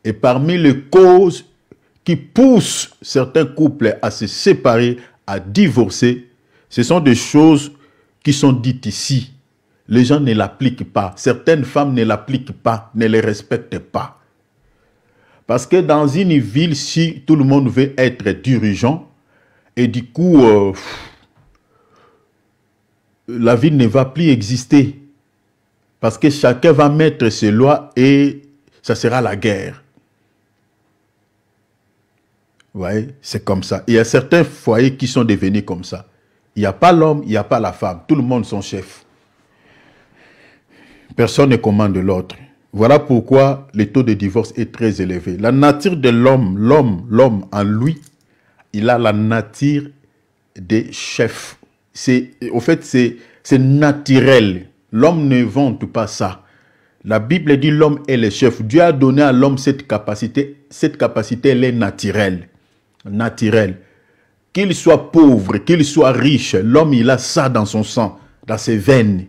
Et parmi les causes qui poussent certains couples à se séparer, à divorcer, ce sont des choses qui sont dites ici. Les gens ne l'appliquent pas. Certaines femmes ne l'appliquent pas, ne les respectent pas. Parce que dans une ville, si tout le monde veut être dirigeant, et du coup, la ville ne va plus exister. Parce que chacun va mettre ses lois et ça sera la guerre. Vous voyez, c'est comme ça. Il y a certains foyers qui sont devenus comme ça. Il n'y a pas l'homme, il n'y a pas la femme. Tout le monde son chef. Personne ne commande l'autre. Voilà pourquoi le taux de divorce est très élevé. La nature de l'homme en lui, il a la nature des chefs. Au fait, c'est naturel. L'homme ne vante pas ça. La Bible dit l'homme est le chef. Dieu a donné à l'homme cette capacité. Cette capacité, elle est naturelle. Naturelle. Qu'il soit pauvre, qu'il soit riche, l'homme, il a ça dans son sang, dans ses veines.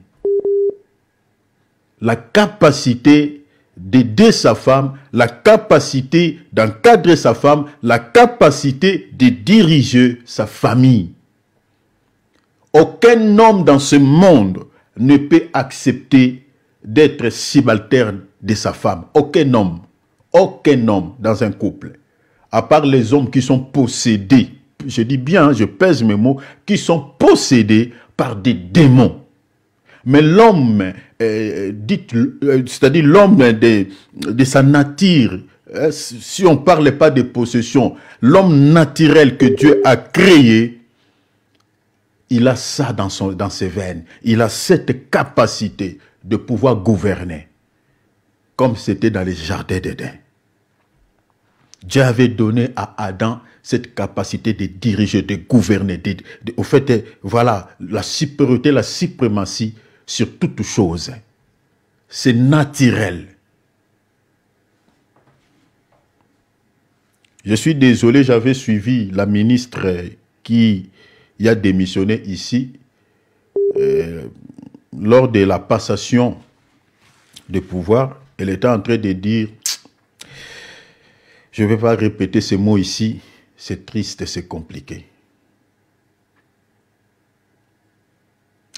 La capacité d'aider sa femme, la capacité d'encadrer sa femme, la capacité de diriger sa famille. Aucun homme dans ce monde ne peut accepter d'être subalterne de sa femme. Aucun homme dans un couple. À part les hommes qui sont possédés, je dis bien, je pèse mes mots, qui sont possédés par des démons. Mais l'homme, c'est-à-dire l'homme de sa nature, si on ne parle pas de possession, l'homme naturel que Dieu a créé, il a ça dans ses veines. Il a cette capacité de pouvoir gouverner, comme c'était dans les jardins d'Éden. Dieu avait donné à Adam cette capacité de diriger, de gouverner, au fait, voilà, la supériorité, la suprématie sur toute chose. C'est naturel. Je suis désolé, j'avais suivi la ministre qui a démissionné ici lors de la passation de pouvoir. Elle était en train de dire, je ne vais pas répéter ces mots ici, c'est triste, c'est compliqué.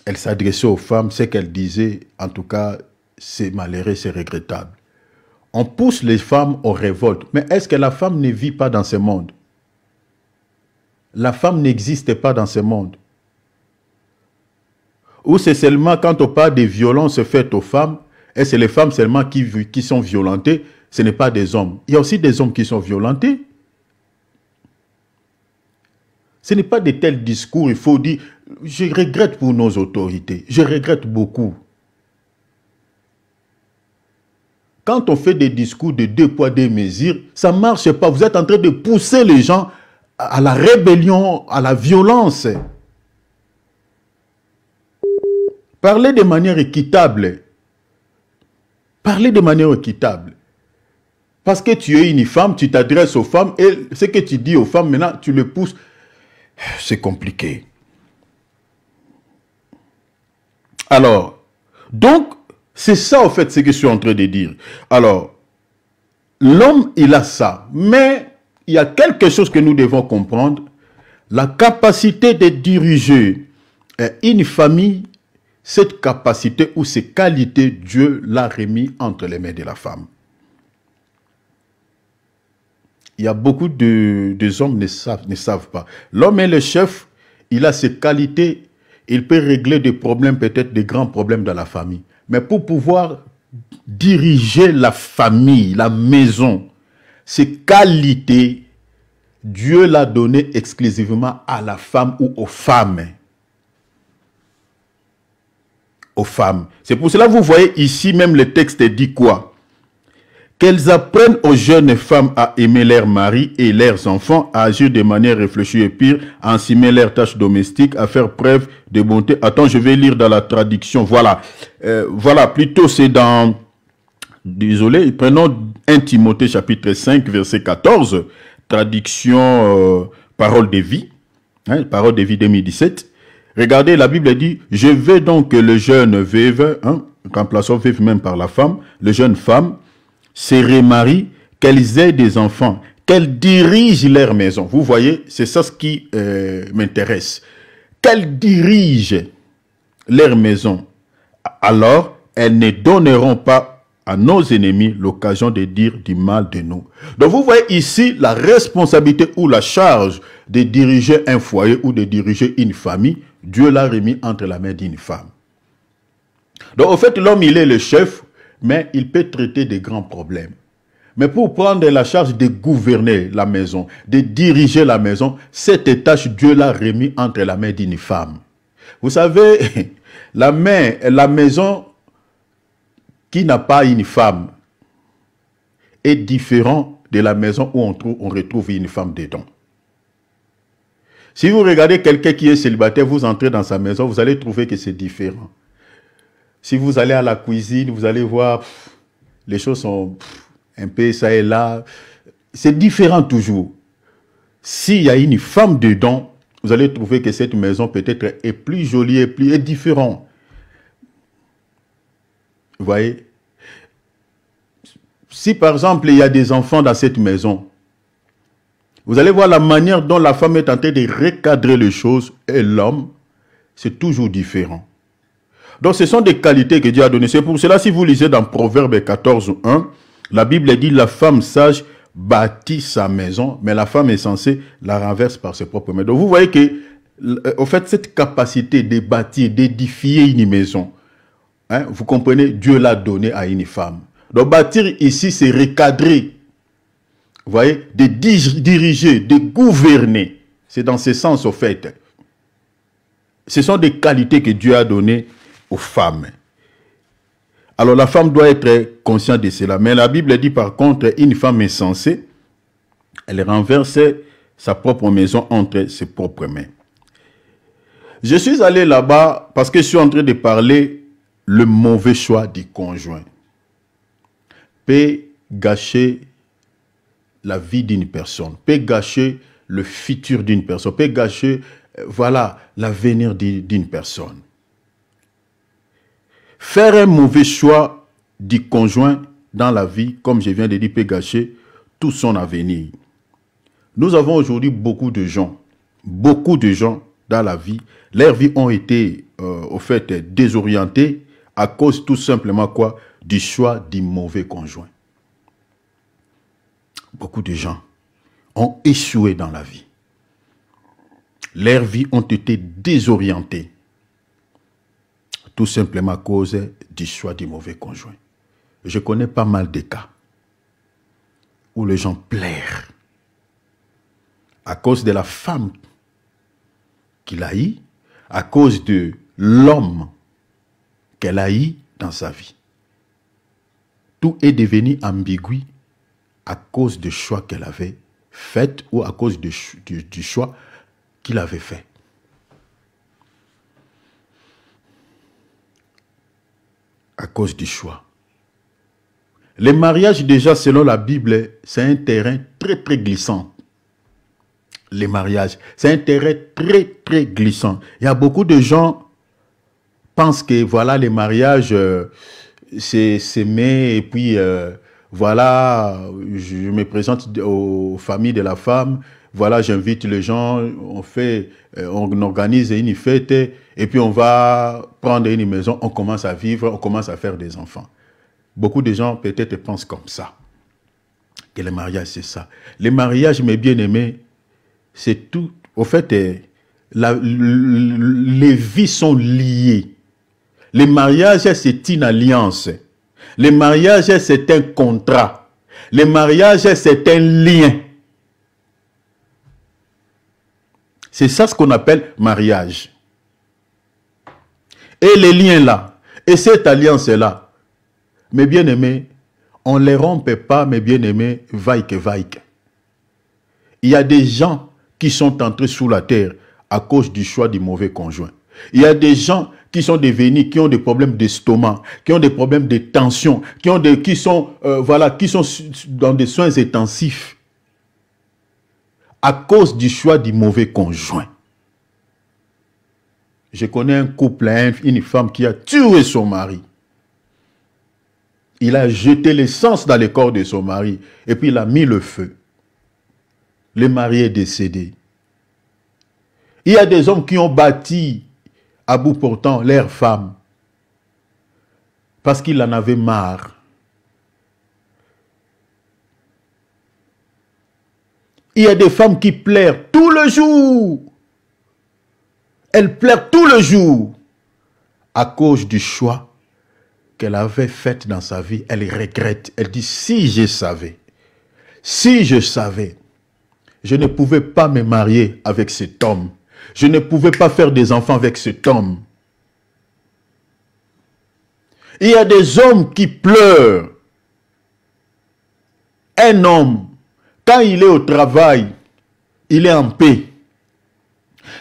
Elle s'adressait aux femmes, ce qu'elle disait, en tout cas, c'est malheureux, c'est regrettable. On pousse les femmes aux révoltes. Mais est-ce que la femme ne vit pas dans ce monde? La femme n'existe pas dans ce monde. Ou c'est seulement quand on parle des violences faites aux femmes, et c'est les femmes seulement qui sont violentées, ce n'est pas des hommes. Il y a aussi des hommes qui sont violentés. Ce n'est pas de tels discours, il faut dire, je regrette pour nos autorités, je regrette beaucoup. Quand on fait des discours de 2 poids, 2 mesures, ça ne marche pas. Vous êtes en train de pousser les gens à la rébellion, à la violence. Parlez de manière équitable. Parlez de manière équitable. Parce que tu es une femme, tu t'adresses aux femmes et ce que tu dis aux femmes, maintenant, tu le pousses. C'est compliqué. Alors, donc, c'est ça, en fait, ce que je suis en train de dire. Alors, l'homme, il a ça. Mais il y a quelque chose que nous devons comprendre. La capacité de diriger une famille, cette capacité ou ces qualités, Dieu l'a remis entre les mains de la femme. Il y a beaucoup de hommes qui ne savent pas. L'homme est le chef, il a ses qualités, il peut régler des problèmes, peut-être des grands problèmes dans la famille. Mais pour pouvoir diriger la famille, la maison, ces qualités, Dieu l'a donné exclusivement à la femme ou aux femmes. Aux femmes. C'est pour cela que vous voyez ici, même le texte dit quoi? Qu'elles apprennent aux jeunes femmes à aimer leurs maris et leurs enfants, à agir de manière réfléchie et pire, à enseigner leurs tâches domestiques, à faire preuve de bonté. Attends, je vais lire dans la traduction. Voilà. Voilà, plutôt c'est dans... Désolé, prenons 1 Timothée chapitre 5, verset 14. Traduction Parole de vie. Hein, Parole de vie 2017. Regardez, la Bible dit, je veux donc que le jeune veuve, remplaçons veuve même par la femme, le jeune femme, se remarient, qu'elles aient des enfants, qu'elles dirigent leur maison. Vous voyez, c'est ça ce qui m'intéresse. Qu'elles dirigent leur maison. Alors, elles ne donneront pas à nos ennemis l'occasion de dire du mal de nous. Donc vous voyez ici la responsabilité ou la charge de diriger un foyer ou de diriger une famille. Dieu l'a remis entre la main d'une femme. Donc au fait, l'homme il est le chef, mais il peut traiter des grands problèmes. Mais pour prendre la charge de gouverner la maison, de diriger la maison, cette tâche, Dieu l'a remis entre la main d'une femme. Vous savez, la maison qui n'a pas une femme est différente de la maison où on retrouve une femme dedans. Si vous regardez quelqu'un qui est célibataire, vous entrez dans sa maison, vous allez trouver que c'est différent. Si vous allez à la cuisine, vous allez voir, les choses sont un peu ça et là. C'est différent toujours. S'il y a une femme dedans, vous allez trouver que cette maison peut-être est plus jolie et plus différente. Vous voyez? Si par exemple il y a des enfants dans cette maison, vous allez voir la manière dont la femme est en train de recadrer les choses et l'homme, c'est toujours différent. Donc ce sont des qualités que Dieu a données. C'est pour cela, si vous lisez dans Proverbe 14:1, la Bible dit la femme sage bâtit sa maison, mais la femme est censée la renverse par ses propres mains. Donc vous voyez que, au fait, cette capacité de bâtir, d'édifier une maison, hein, vous comprenez, Dieu l'a donnée à une femme. Donc bâtir ici, c'est recadrer. Vous voyez, de diriger, de gouverner. C'est dans ce sens, au fait. Ce sont des qualités que Dieu a données aux femmes. Alors la femme doit être consciente de cela. Mais la Bible dit par contre, une femme insensée, elle renverse sa propre maison entre ses propres mains. Je suis allé là-bas parce que je suis en train de parler le mauvais choix du conjoint. Peut gâcher la vie d'une personne, peut gâcher le futur d'une personne, peut gâcher, voilà, l'avenir d'une personne. Faire un mauvais choix du conjoint dans la vie, comme je viens de dire, peut gâcher tout son avenir. Nous avons aujourd'hui beaucoup de gens dans la vie, leurs vies ont été, au fait, désorientées à cause tout simplement quoi? Du choix du mauvais conjoint. Beaucoup de gens ont échoué dans la vie. Leurs vies ont été désorientées tout simplement à cause du choix du mauvais conjoint. Je connais pas mal de cas où les gens pleurent à cause de la femme qu'il a eue, à cause de l'homme qu'elle a eu dans sa vie. Tout est devenu ambigu à cause du choix qu'elle avait fait ou à cause du choix qu'il avait fait. À cause du choix. Les mariages, déjà, selon la Bible, c'est un terrain très, très glissant. Les mariages, c'est un terrain très, très glissant. Il y a beaucoup de gens qui pensent que, voilà, les mariages, c'est s'aimer et puis, voilà, je me présente aux familles de la femme, voilà, j'invite les gens, on organise une fête et puis on va prendre une maison, on commence à vivre, on commence à faire des enfants. Beaucoup de gens peut-être pensent comme ça, que le mariage c'est ça. Les mariages, mes bien-aimés, c'est tout, au fait, les vies sont liées. Les mariages, c'est une alliance. Les mariages, c'est un contrat. Les mariages, c'est un lien. C'est ça ce qu'on appelle mariage. Et les liens-là, et cette alliance-là, mes bien-aimés, on ne les rompt pas, mes bien-aimés, vaille que vaille. Il y a des gens qui sont entrés sous la terre à cause du choix du mauvais conjoint. Il y a des gens qui sont devenus, qui ont des problèmes d'estomac, qui ont des problèmes de tension, qui sont dans des soins intensifs à cause du choix du mauvais conjoint. Je connais un couple, une femme qui a tué son mari. Il a jeté l'essence dans le corps de son mari et puis il a mis le feu. Le mari est décédé. Il y a des hommes qui ont bâti à bout portant leur femme parce qu'ils en avaient marre. Il y a des femmes qui pleurent tout le jour. Elles pleurent tout le jour à cause du choix qu'elle avait fait dans sa vie. Elle regrette. Elle dit, si je savais, je ne pouvais pas me marier avec cet homme. Je ne pouvais pas faire des enfants avec cet homme. Il y a des hommes qui pleurent. Un homme, quand il est au travail, il est en paix.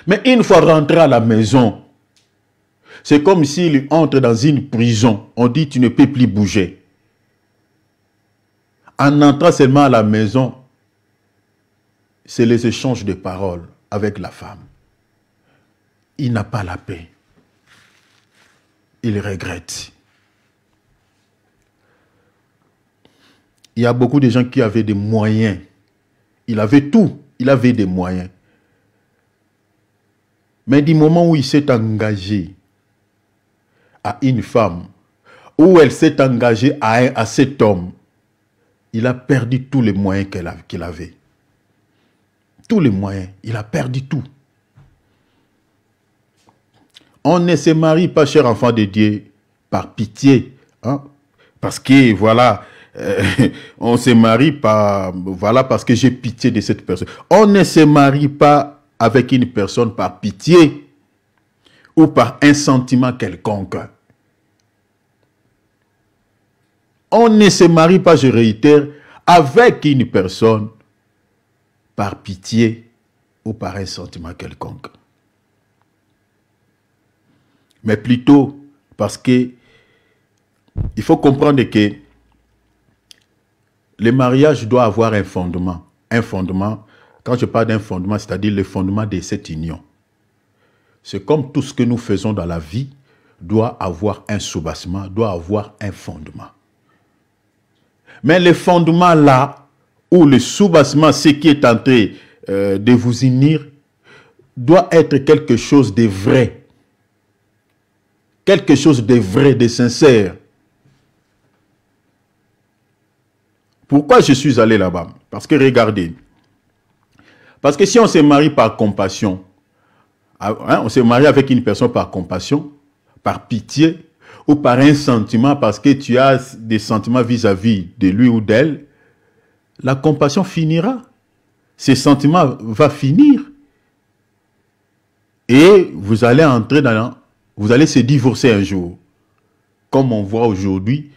Mais une fois rentré à la maison, c'est comme s'il entre dans une prison. On dit, tu ne peux plus bouger. En entrant seulement à la maison, c'est les échanges de paroles avec la femme. Il n'a pas la paix. Il regrette. Il y a beaucoup de gens qui avaient des moyens. Il avait tout. Il avait des moyens. Mais du moment où il s'est engagé à une femme, où elle s'est engagée à cet homme, il a perdu tous les moyens qu'il avait. Tous les moyens. Il a perdu tout. On ne se marie pas, cher enfant de Dieu, par pitié. Hein? Parce que, voilà, on se marie parce que j'ai pitié de cette personne. On ne se marie pas avec une personne par pitié ou par un sentiment quelconque. On ne se marie pas, je réitère, avec une personne par pitié ou par un sentiment quelconque. Mais plutôt parce que il faut comprendre que le mariage doit avoir un fondement. Un fondement, quand je parle d'un fondement, c'est-à-dire le fondement de cette union. C'est comme tout ce que nous faisons dans la vie doit avoir un soubassement, doit avoir un fondement. Mais le fondement là, ou le soubassement, ce qui est en train de vous unir, doit être quelque chose de vrai. Quelque chose de vrai, de sincère. Pourquoi je suis allé là-bas? Parce que regardez. Parce que si on se marie par compassion, hein, on se marie avec une personne par compassion, par pitié, ou par un sentiment parce que tu as des sentiments vis-à-vis de lui ou d'elle, la compassion finira. Ces sentiments vont finir. Et vous allez entrer dans... Vous allez se divorcer un jour. Comme on voit aujourd'hui,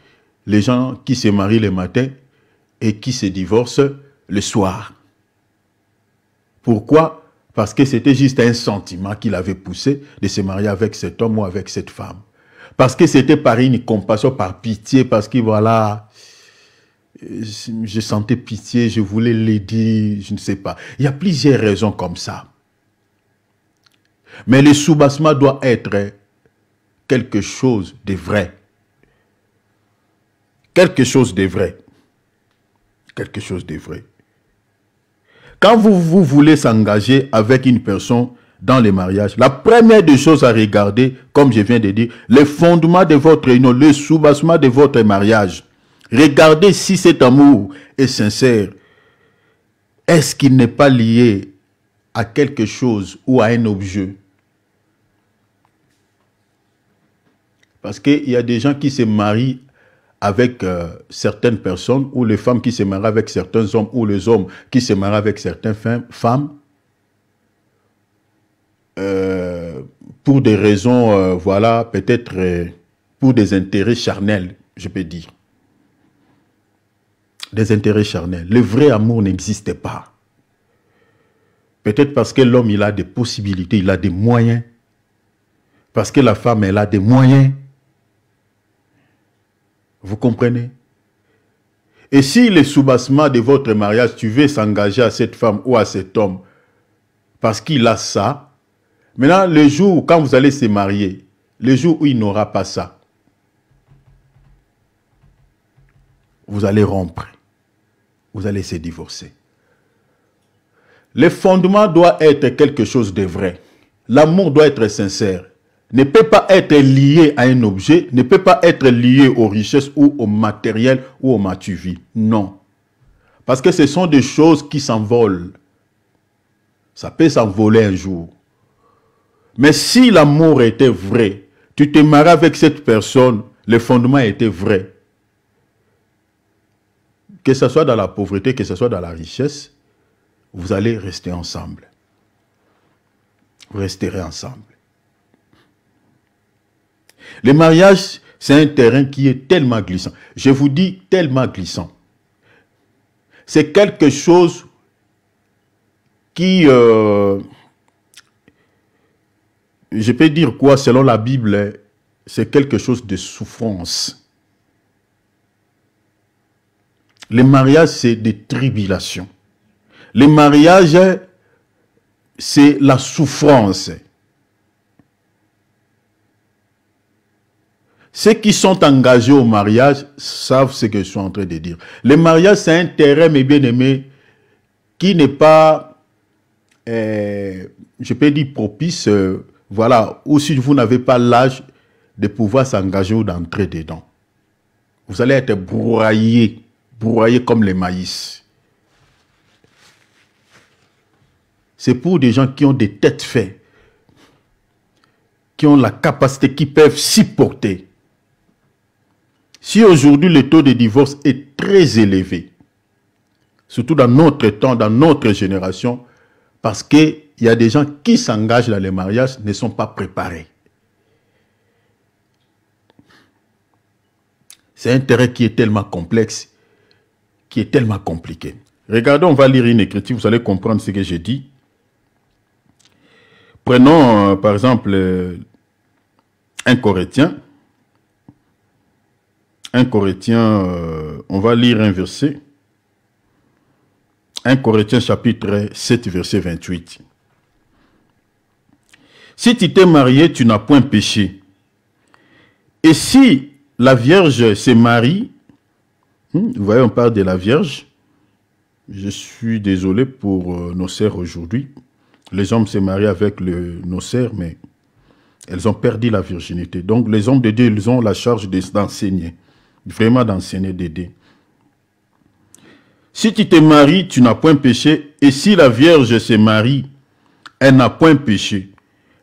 les gens qui se marient le matin et qui se divorcent le soir. Pourquoi? Parce que c'était juste un sentiment qui l'avait poussé de se marier avec cet homme ou avec cette femme. Parce que c'était par une compassion, par pitié, parce que voilà, je sentais pitié, je voulais l'aider, je ne sais pas. Il y a plusieurs raisons comme ça. Mais le soubassement doit être quelque chose de vrai. Quelque chose de vrai. Quelque chose de vrai. Quand vous voulez s'engager avec une personne dans le mariage, la première des choses à regarder, comme je viens de dire, le fondement de votre union, le soubassement de votre mariage. Regardez si cet amour est sincère. Est-ce qu'il n'est pas lié à quelque chose ou à un objet? Parce qu'il y a des gens qui se marient avec certaines personnes, ou les femmes qui se marient avec certains hommes, ou les hommes qui se marient avec certaines femmes, pour des raisons, voilà, peut-être pour des intérêts charnels, je peux dire. Des intérêts charnels. Le vrai amour n'existe pas. Peut-être parce que l'homme, il a des possibilités, il a des moyens. Parce que la femme, elle a des moyens. Vous comprenez? Et si le soubassement de votre mariage, tu veux s'engager à cette femme ou à cet homme, parce qu'il a ça, maintenant, le jour quand vous allez se marier, le jour où il n'aura pas ça, vous allez rompre. Vous allez se divorcer. Le fondement doit être quelque chose de vrai. L'amour doit être sincère. Ne peut pas être lié à un objet, ne peut pas être lié aux richesses ou au matériel ou au matu-vie. Non. Parce que ce sont des choses qui s'envolent. Ça peut s'envoler un jour. Mais si l'amour était vrai, tu te maries avec cette personne, le fondement était vrai. Que ce soit dans la pauvreté, que ce soit dans la richesse, vous allez rester ensemble. Vous resterez ensemble. Le mariage, c'est un terrain qui est tellement glissant. Je vous dis tellement glissant. C'est quelque chose qui, je peux dire quoi, selon la Bible, c'est quelque chose de souffrance. Le mariage, c'est des tribulations. Le mariage, c'est la souffrance. Ceux qui sont engagés au mariage savent ce que je suis en train de dire. Le mariage, c'est un terrain, mes bien-aimés, qui n'est pas, je peux dire, propice, voilà, ou si vous n'avez pas l'âge de pouvoir s'engager ou d'entrer dedans. Vous allez être broyés comme le maïs. C'est pour des gens qui ont des têtes faites, qui ont la capacité, qui peuvent supporter. Si aujourd'hui le taux de divorce est très élevé, surtout dans notre temps, dans notre génération, parce qu'il y a des gens qui s'engagent dans les mariages, ne sont pas préparés. C'est un terrain qui est tellement complexe, qui est tellement compliqué. Regardez, on va lire une écriture, vous allez comprendre ce que j'ai dit. Prenons par exemple 1 Corinthiens. 1 Corinthiens, on va lire un verset. 1 Corinthiens chapitre 7, verset 28. Si tu t'es marié, tu n'as point péché. Et si la Vierge se marie, vous voyez, on parle de la Vierge. Je suis désolé pour nos sœurs aujourd'hui. Les hommes se marient avec nos sœurs, mais elles ont perdu la virginité. Donc les hommes de Dieu, ils ont la charge d'enseigner. Vraiment d'enseigner, d'aider. Si tu te maries, tu n'as point péché. Et si la Vierge se marie, elle n'a point péché.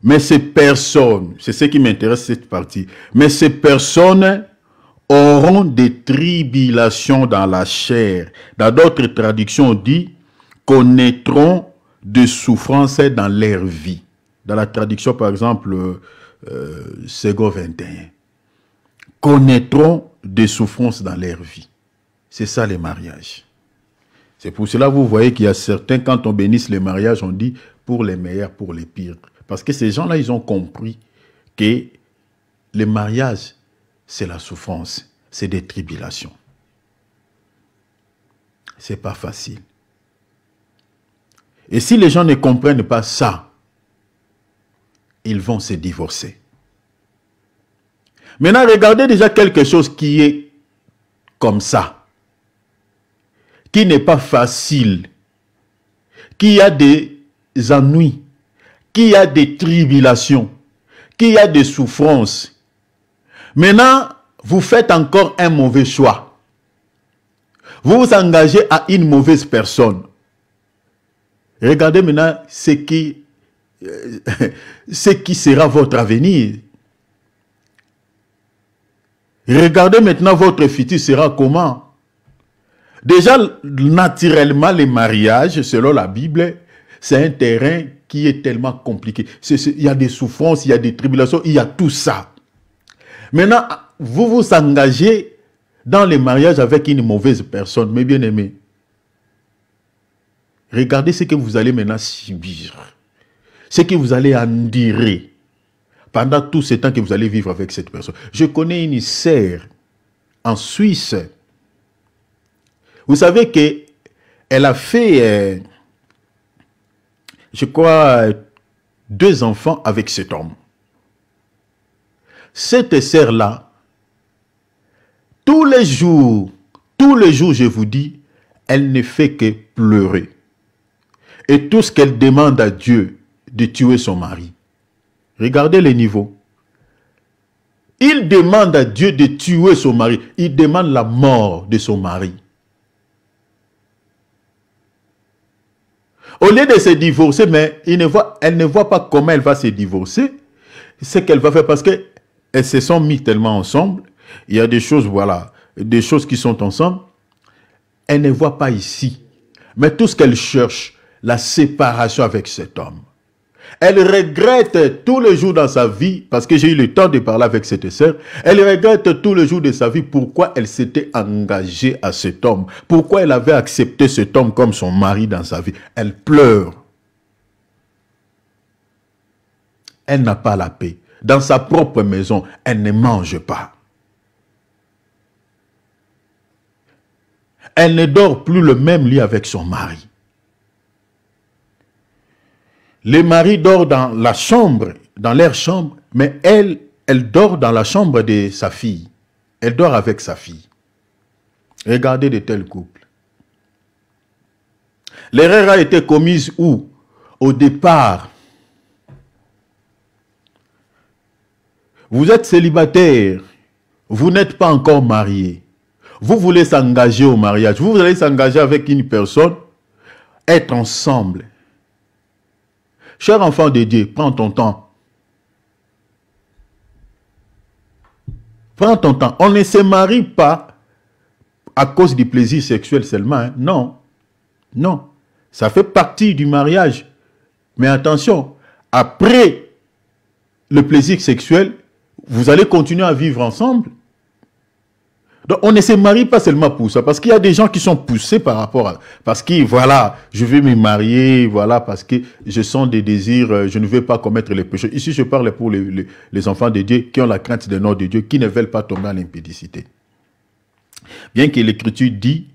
Mais ces personnes, c'est ce qui m'intéresse cette partie, mais ces personnes auront des tribulations dans la chair. Dans d'autres traductions, on dit connaîtront des souffrances dans leur vie. Dans la traduction, par exemple, Sego 21. Connaîtront des souffrances dans leur vie. C'est ça les mariages. C'est pour cela que vous voyez qu'il y a certains, quand on bénisse les mariages, on dit pour les meilleurs, pour les pires. Parce que ces gens-là, ils ont compris que le mariage, c'est la souffrance, c'est des tribulations. C'est pas facile. Et si les gens ne comprennent pas ça, ils vont se divorcer. Maintenant, regardez déjà quelque chose qui est comme ça, qui n'est pas facile, qui a des ennuis, qui a des tribulations, qui a des souffrances. Maintenant, vous faites encore un mauvais choix. Vous vous engagez à une mauvaise personne. Regardez maintenant ce qui sera votre avenir. Regardez maintenant votre futur sera comment. Déjà, naturellement, les mariages, selon la Bible, c'est un terrain qui est tellement compliqué. Il y a des souffrances, il y a des tribulations, il y a tout ça. Maintenant, vous vous engagez dans les mariages avec une mauvaise personne, mes bien-aimés. Regardez ce que vous allez maintenant subir. Ce que vous allez endurer pendant tout ce temps que vous allez vivre avec cette personne. Je connais une sœur en Suisse. Vous savez qu'elle a fait, je crois, 2 enfants avec cet homme. Cette sœur-là, tous les jours, je vous dis, elle ne fait que pleurer. Et tout ce qu'elle demande à Dieu, de tuer son mari. Regardez les niveaux. Il demande à Dieu de tuer son mari. Il demande la mort de son mari. Au lieu de se divorcer, mais elle ne voit pas comment elle va se divorcer. Ce qu'elle va faire parce qu'elles se sont mis tellement ensemble. Il y a des choses, voilà, des choses qui sont ensemble. Elle ne voit pas ici. Mais tout ce qu'elle cherche, la séparation avec cet homme. Elle regrette tous les jours dans sa vie, parce que j'ai eu le temps de parler avec cette sœur, elle regrette tous les jours de sa vie pourquoi elle s'était engagée à cet homme, pourquoi elle avait accepté cet homme comme son mari dans sa vie. Elle pleure. Elle n'a pas la paix. Dans sa propre maison, elle ne mange pas. Elle ne dort plus le même lit avec son mari. Les maris dorment dans la chambre, dans leur chambre, mais elle dort dans la chambre de sa fille. Elle dort avec sa fille. Regardez de tels couples. L'erreur a été commise où? Au départ. Vous êtes célibataire, vous n'êtes pas encore marié. Vous voulez s'engager au mariage, vous allez s'engager avec une personne, être ensemble. Cher enfant de Dieu, prends ton temps. Prends ton temps. On ne se marie pas à cause du plaisir sexuel seulement. Hein. Non. Non. Ça fait partie du mariage. Mais attention, après le plaisir sexuel, vous allez continuer à vivre ensemble. Donc, on ne se marie pas seulement pour ça, parce qu'il y a des gens qui sont poussés par rapport à... Parce que, voilà, je veux me marier, voilà, parce que je sens des désirs, je ne veux pas commettre les péchés. Ici, je parle pour les enfants de Dieu qui ont la crainte des noms de Dieu, qui ne veulent pas tomber dans l'impudicité. Bien que l'Écriture dit,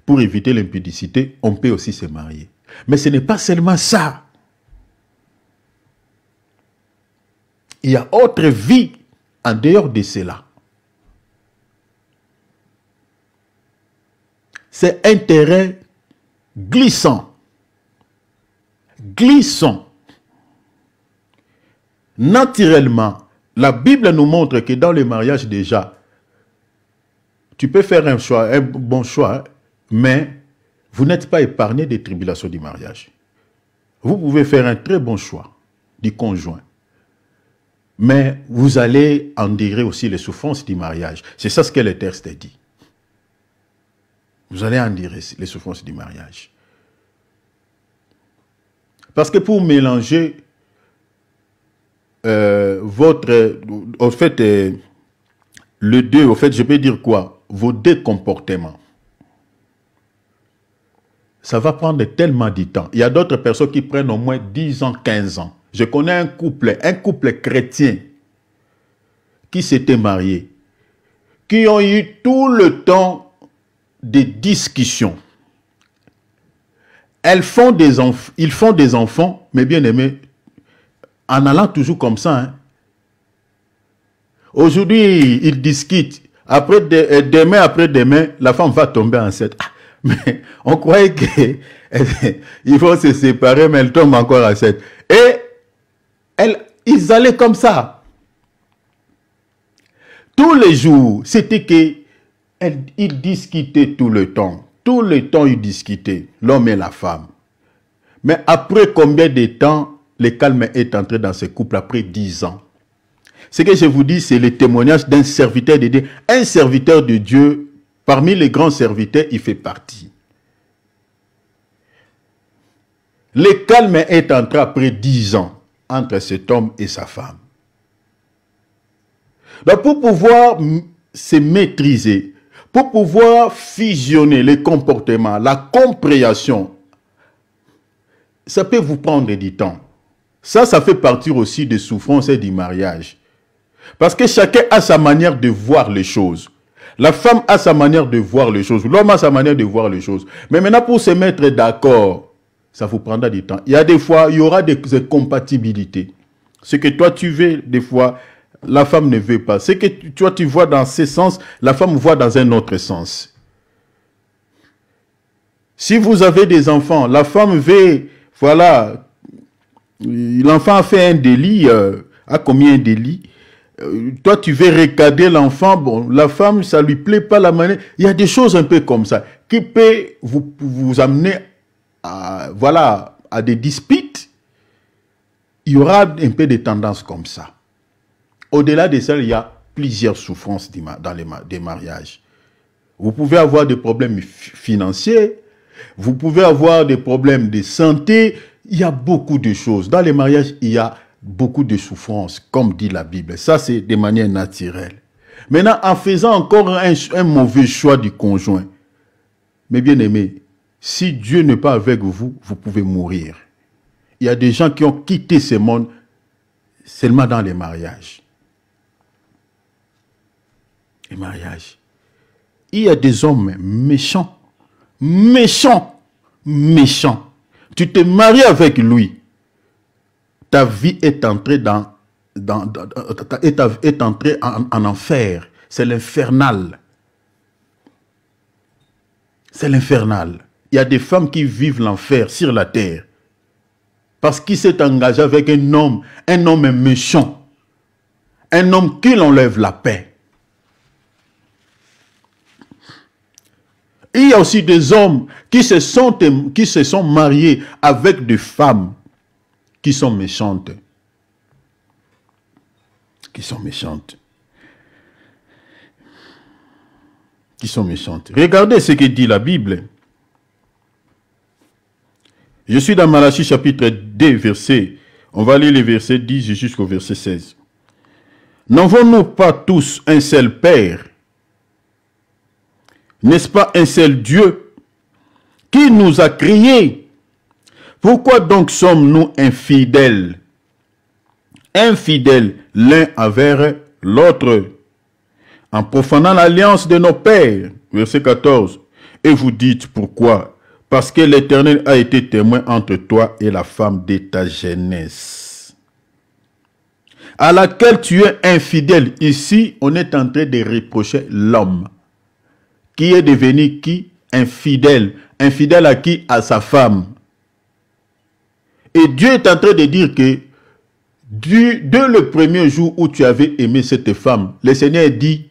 pour éviter l'impudicité, on peut aussi se marier. Mais ce n'est pas seulement ça. Il y a autre vie en dehors de cela. C'est un terrain glissant. Glissant. Naturellement, la Bible nous montre que dans le mariage déjà, tu peux faire un choix, un bon choix, mais vous n'êtes pas épargné des tribulations du mariage. Vous pouvez faire un très bon choix du conjoint, mais vous allez endurer aussi les souffrances du mariage. C'est ça ce que le texte dit. Vous allez endurer les souffrances du mariage. Parce que pour mélanger le deux, au fait, je peux dire quoi? Vos deux comportements. Ça va prendre tellement de temps. Il y a d'autres personnes qui prennent au moins 10 ans, 15 ans. Je connais un couple chrétien qui s'était marié, qui ont eu tout le temps des discussions. Ils font des enfants, mais bien aimés, en allant toujours comme ça. Hein. Aujourd'hui, ils discutent. Demain après-demain, la femme va tomber enceinte. Ah, mais on croyait qu'ils vont se séparer, mais elle tombe encore enceinte. Et ils allaient comme ça. Tous les jours, c'était qu'ils discutaient tout le temps. Tout le temps, ils discutaient, l'homme et la femme. Mais après combien de temps, le calme est entré dans ce couple après 10 ans? Ce que je vous dis, c'est le témoignage d'un serviteur de Dieu. Un serviteur de Dieu, parmi les grands serviteurs, il fait partie. Le calme est entré après 10 ans entre cet homme et sa femme. Donc pour pouvoir se maîtriser, pour pouvoir fusionner les comportements, la compréhension, ça peut vous prendre du temps. Ça fait partie aussi des souffrances et du mariage. Parce que chacun a sa manière de voir les choses. La femme a sa manière de voir les choses. L'homme a sa manière de voir les choses. Mais maintenant, pour se mettre d'accord, ça vous prendra du temps. Il y a des fois, il y aura des compatibilités. Ce que toi, tu veux, des fois, la femme ne veut pas. Ce que toi, tu vois dans ce sens, la femme voit dans un autre sens. Si vous avez des enfants, la femme veut, voilà, l'enfant a fait un délit, a commis un délit. Toi, tu veux recadrer l'enfant, bon, la femme, ça lui plaît pas la manière. Il y a des choses un peu comme ça qui peut vous amener à, voilà, à des disputes. Il y aura un peu de tendances comme ça. Au-delà de ça, il y a plusieurs souffrances dans des mariages. Vous pouvez avoir des problèmes financiers, vous pouvez avoir des problèmes de santé. Il y a beaucoup de choses. Dans les mariages, il y a beaucoup de souffrances, comme dit la Bible. Ça, c'est de manière naturelle. Maintenant, en faisant encore un mauvais choix du conjoint, mes bien-aimés, si Dieu n'est pas avec vous, vous pouvez mourir. Il y a des gens qui ont quitté ce monde seulement dans les mariages. Les mariages. Il y a des hommes méchants. Méchants. Méchants. Tu te maries avec lui. Ta vie est entrée est entrée en enfer. C'est l'infernal. C'est l'infernal. Il y a des femmes qui vivent l'enfer sur la terre. Parce qu'il s'est engagé avec un homme méchant. Un homme qui l'enlève la paix. Il y a aussi des hommes qui se sont mariés avec des femmes qui sont méchantes. Qui sont méchantes. Qui sont méchantes. Regardez ce que dit la Bible. Je suis dans Malachie chapitre 2, verset. On va lire les versets 10 jusqu'au verset 16. N'avons-nous pas tous un seul Père? N'est-ce pas un seul Dieu qui nous a créés? Pourquoi donc sommes-nous infidèles? Infidèles l'un envers l'autre, en profanant l'alliance de nos pères. Verset 14. Et vous dites pourquoi? Parce que l'Éternel a été témoin entre toi et la femme de ta jeunesse, à laquelle tu es infidèle. Ici, on est en train de reprocher l'homme qui est devenu qui? Infidèle. Infidèle à qui? À sa femme. Et Dieu est en train de dire que dès le premier jour où tu avais aimé cette femme, le Seigneur dit,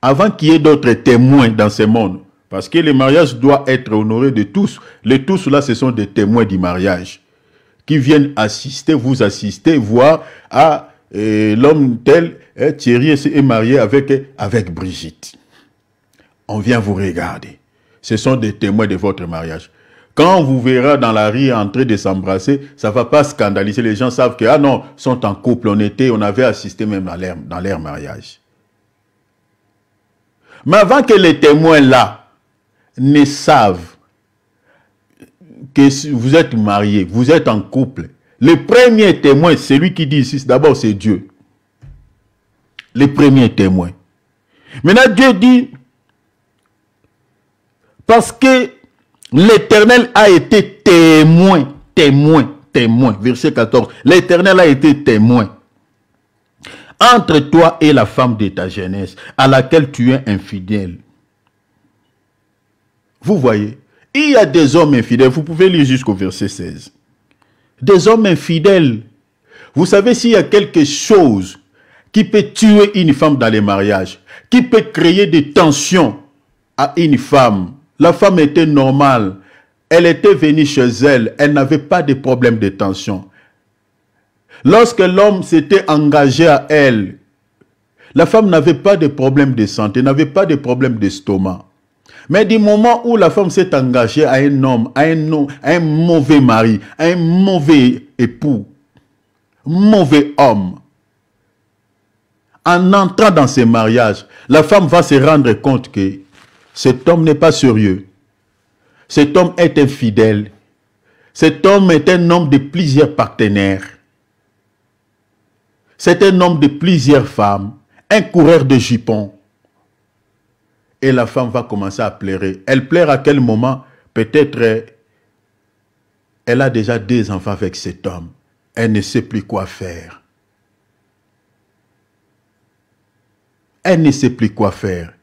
avant qu'il y ait d'autres témoins dans ce monde, parce que le mariage doit être honoré de tous. Les tous là, ce sont des témoins du mariage qui viennent assister, vous assister, voir l'homme tel, Thierry est marié avec Brigitte. On vient vous regarder. Ce sont des témoins de votre mariage. Quand on vous verra dans la rue en train de s'embrasser, ça ne va pas scandaliser. Les gens savent que, ah non, sont en couple, on avait assisté même dans leur mariage. Mais avant que les témoins là ne savent que vous êtes mariés, vous êtes en couple, le premier témoin, celui qui dit ici, d'abord c'est Dieu. Le premier témoin. Maintenant Dieu dit, parce que l'Éternel a été témoin, verset 14, l'Éternel a été témoin entre toi et la femme de ta jeunesse, à laquelle tu es infidèle. Vous voyez, il y a des hommes infidèles, vous pouvez lire jusqu'au verset 16. Des hommes infidèles. Vous savez, s'il y a quelque chose qui peut tuer une femme dans les mariages, qui peut créer des tensions à une femme, la femme était normale, elle était venue chez elle, elle n'avait pas de problème de tension. Lorsque l'homme s'était engagé à elle, la femme n'avait pas de problème de santé, n'avait pas de problème d'estomac. Mais du moment où la femme s'est engagée à un homme, à un mauvais mari, à un mauvais époux, mauvais homme, en entrant dans ce mariage, la femme va se rendre compte que cet homme n'est pas sérieux. Cet homme est infidèle. Cet homme est un homme de plusieurs partenaires. C'est un homme de plusieurs femmes, un coureur de jupons. Et la femme va commencer à pleurer. Elle pleure à quel moment? Peut-être elle a déjà 2 enfants avec cet homme. Elle ne sait plus quoi faire. Elle ne sait plus quoi faire.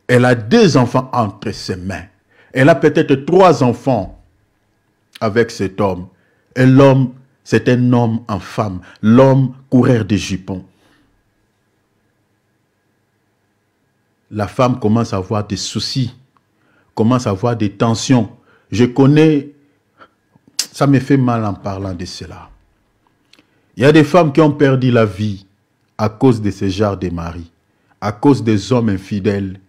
Elle a 2 enfants entre ses mains. Elle a peut-être 3 enfants avec cet homme. Et l'homme, c'est un homme en femme. L'homme coureur de jupons. La femme commence à avoir des soucis, commence à avoir des tensions. Je connais, ça me fait mal en parlant de cela. Il y a des femmes qui ont perdu la vie à cause de ce genre de mari, à cause des hommes infidèles.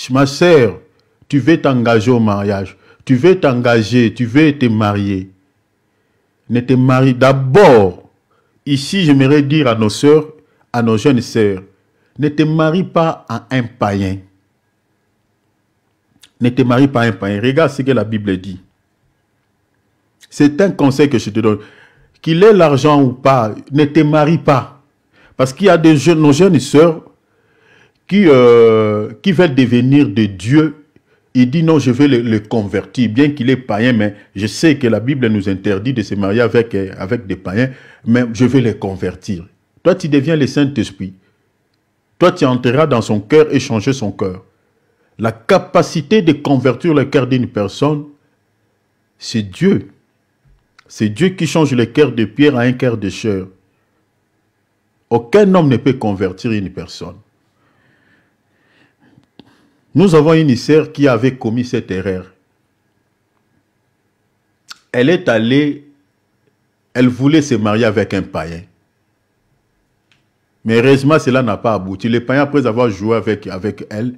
Ma sœur, tu veux t'engager au mariage, tu veux t'engager, tu veux te marier. Ne te marie d'abord. Ici, j'aimerais dire à nos sœurs, à nos jeunes sœurs, ne te marie pas à un païen. Ne te marie pas à un païen. Regarde ce que la Bible dit. C'est un conseil que je te donne. Qu'il ait l'argent ou pas, ne te marie pas. Parce qu'il y a nos jeunes sœurs qui veulent devenir de Dieu. Il dit non, je vais le convertir. Bien qu'il est païen, mais je sais que la Bible nous interdit de se marier avec des païens, mais je vais les convertir. Toi, tu deviens le Saint-Esprit. Toi, tu entreras dans son cœur et changer son cœur. La capacité de convertir le cœur d'une personne, c'est Dieu. C'est Dieu qui change le cœur de pierre à un cœur de chair. Aucun homme ne peut convertir une personne. Nous avons une sœur qui avait commis cette erreur. Elle est allée, elle voulait se marier avec un païen. Mais heureusement, cela n'a pas abouti. Le païen, après avoir joué avec elle,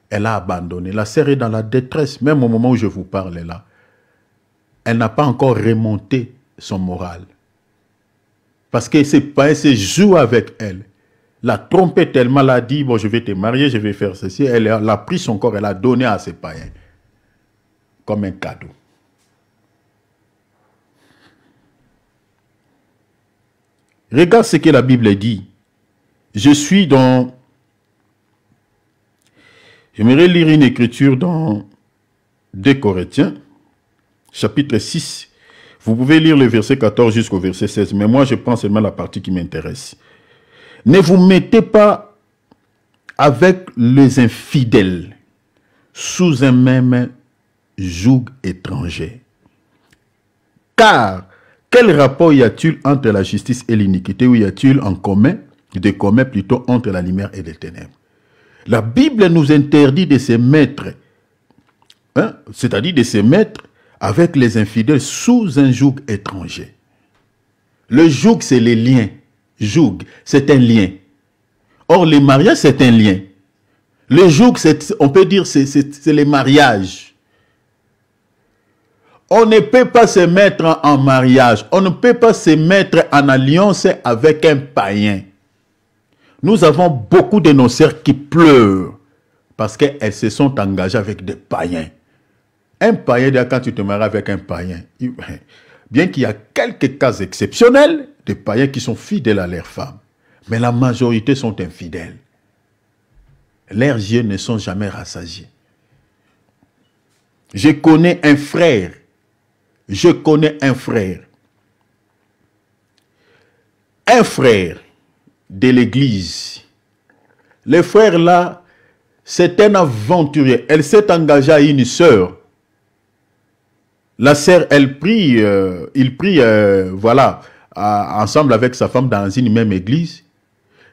elle a abandonné. La sœur est dans la détresse, même au moment où je vous parle là. Elle n'a pas encore remonté son moral. Parce que ce païen se joue avec elle. l'a trompé tellement, elle a dit, bon, je vais te marier, je vais faire ceci. Elle a pris son corps, elle a donné à ses païens comme un cadeau. Regarde ce que la Bible dit. Je suis dans... J'aimerais lire une écriture dans 2 Corinthiens, chapitre 6. Vous pouvez lire le verset 14 jusqu'au verset 16, mais moi je prends seulement la partie qui m'intéresse. Ne vous mettez pas avec les infidèles sous un même joug étranger. Car, quel rapport y a-t-il entre la justice et l'iniquité, ou y a-t-il en commun, de commun plutôt entre la lumière et les ténèbres? La Bible nous interdit de se mettre, c'est-à-dire de se mettre avec les infidèles sous un joug étranger. Le joug, c'est les liens. Joug, c'est un lien. Or, le mariage, c'est un lien. Le joug, on peut dire, c'est les mariages. On ne peut pas se mettre en mariage. On ne peut pas se mettre en alliance avec un païen. Nous avons beaucoup de nos sœurs qui pleurent parce qu'elles se sont engagées avec des païens. Un païen, quand tu te maries avec un païen, bien qu'il y a quelques cas exceptionnels, des païens qui sont fidèles à leurs femmes, mais la majorité sont infidèles. Leurs yeux ne sont jamais rassasiés. Je connais un frère de l'église. Le frère là, c'est un aventurier. Elle s'est engagée à une sœur. La sœur, il prie, voilà, ensemble avec sa femme dans une même église.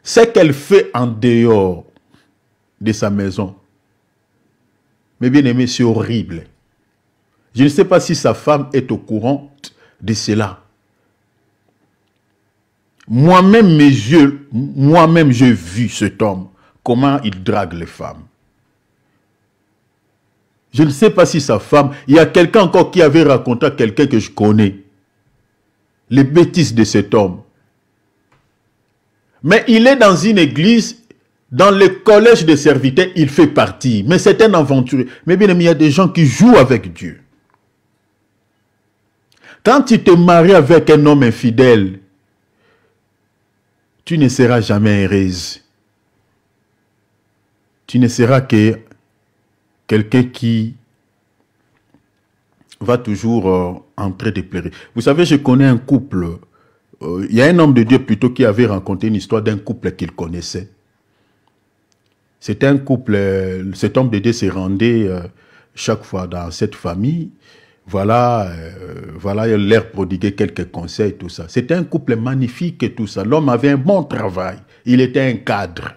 Ce qu'elle fait en dehors de sa maison, mais bien aimé, c'est horrible. Je ne sais pas si sa femme est au courant de cela. Moi-même, mes yeux, j'ai vu cet homme, comment il drague les femmes. Je ne sais pas si sa femme... Il y a quelqu'un encore qui avait raconté à quelqu'un que je connais les bêtises de cet homme. Mais il est dans une église, dans le collège des serviteurs, il fait partie. Mais c'est un aventurier. Mais bien aimé, il y a des gens qui jouent avec Dieu. Quand tu te maries avec un homme infidèle, tu ne seras jamais heureuse. Tu ne seras que quelqu'un qui va toujours en train de pleurer. Vous savez, je connais un couple, il y a un homme de Dieu plutôt qui avait raconté une histoire d'un couple qu'il connaissait. C'était un couple, cet homme de Dieu se rendait chaque fois dans cette famille. Voilà, il leur prodiguait quelques conseils, tout ça. C'était un couple magnifique et tout ça. L'homme avait un bon travail. Il était un cadre.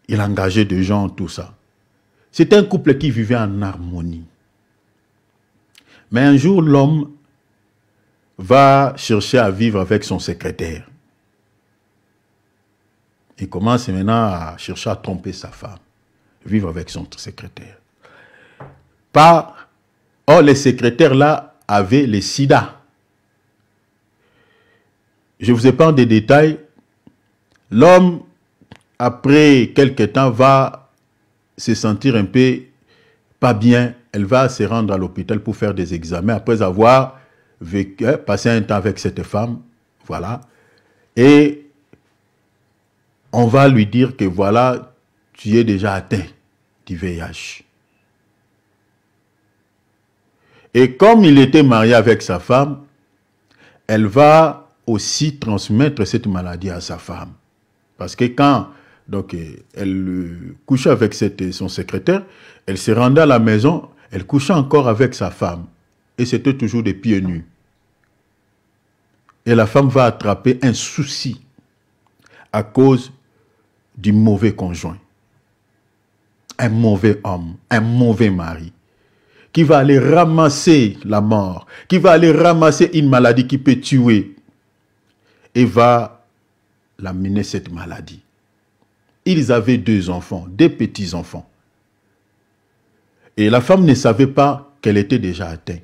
Il engageait des gens, tout ça. C'était un couple qui vivait en harmonie. Mais un jour, l'homme va chercher à vivre avec son secrétaire. Il commence maintenant à chercher à tromper sa femme. Vivre avec son secrétaire. Or, les secrétaires là avaient le sida. Je vous épargne des détails. L'homme, après quelque temps, va se sentir un peu pas bien. Elle va se rendre à l'hôpital pour faire des examens après avoir passé un temps avec cette femme. Voilà. Et on va lui dire que voilà, tu es déjà atteint du VIH. Et comme il était marié avec sa femme, elle va aussi transmettre cette maladie à sa femme. Parce que quand elle couchait avec son secrétaire, elle se rendait à la maison, elle couchait encore avec sa femme. Et c'était toujours des pieds nus. Et la femme va attraper un souci à cause du mauvais conjoint. Un mauvais homme, un mauvais mari, qui va aller ramasser la mort, qui va aller ramasser une maladie qui peut tuer, et va l'amener cette maladie. Ils avaient 2 enfants, 2 petits-enfants. Et la femme ne savait pas qu'elle était déjà atteinte.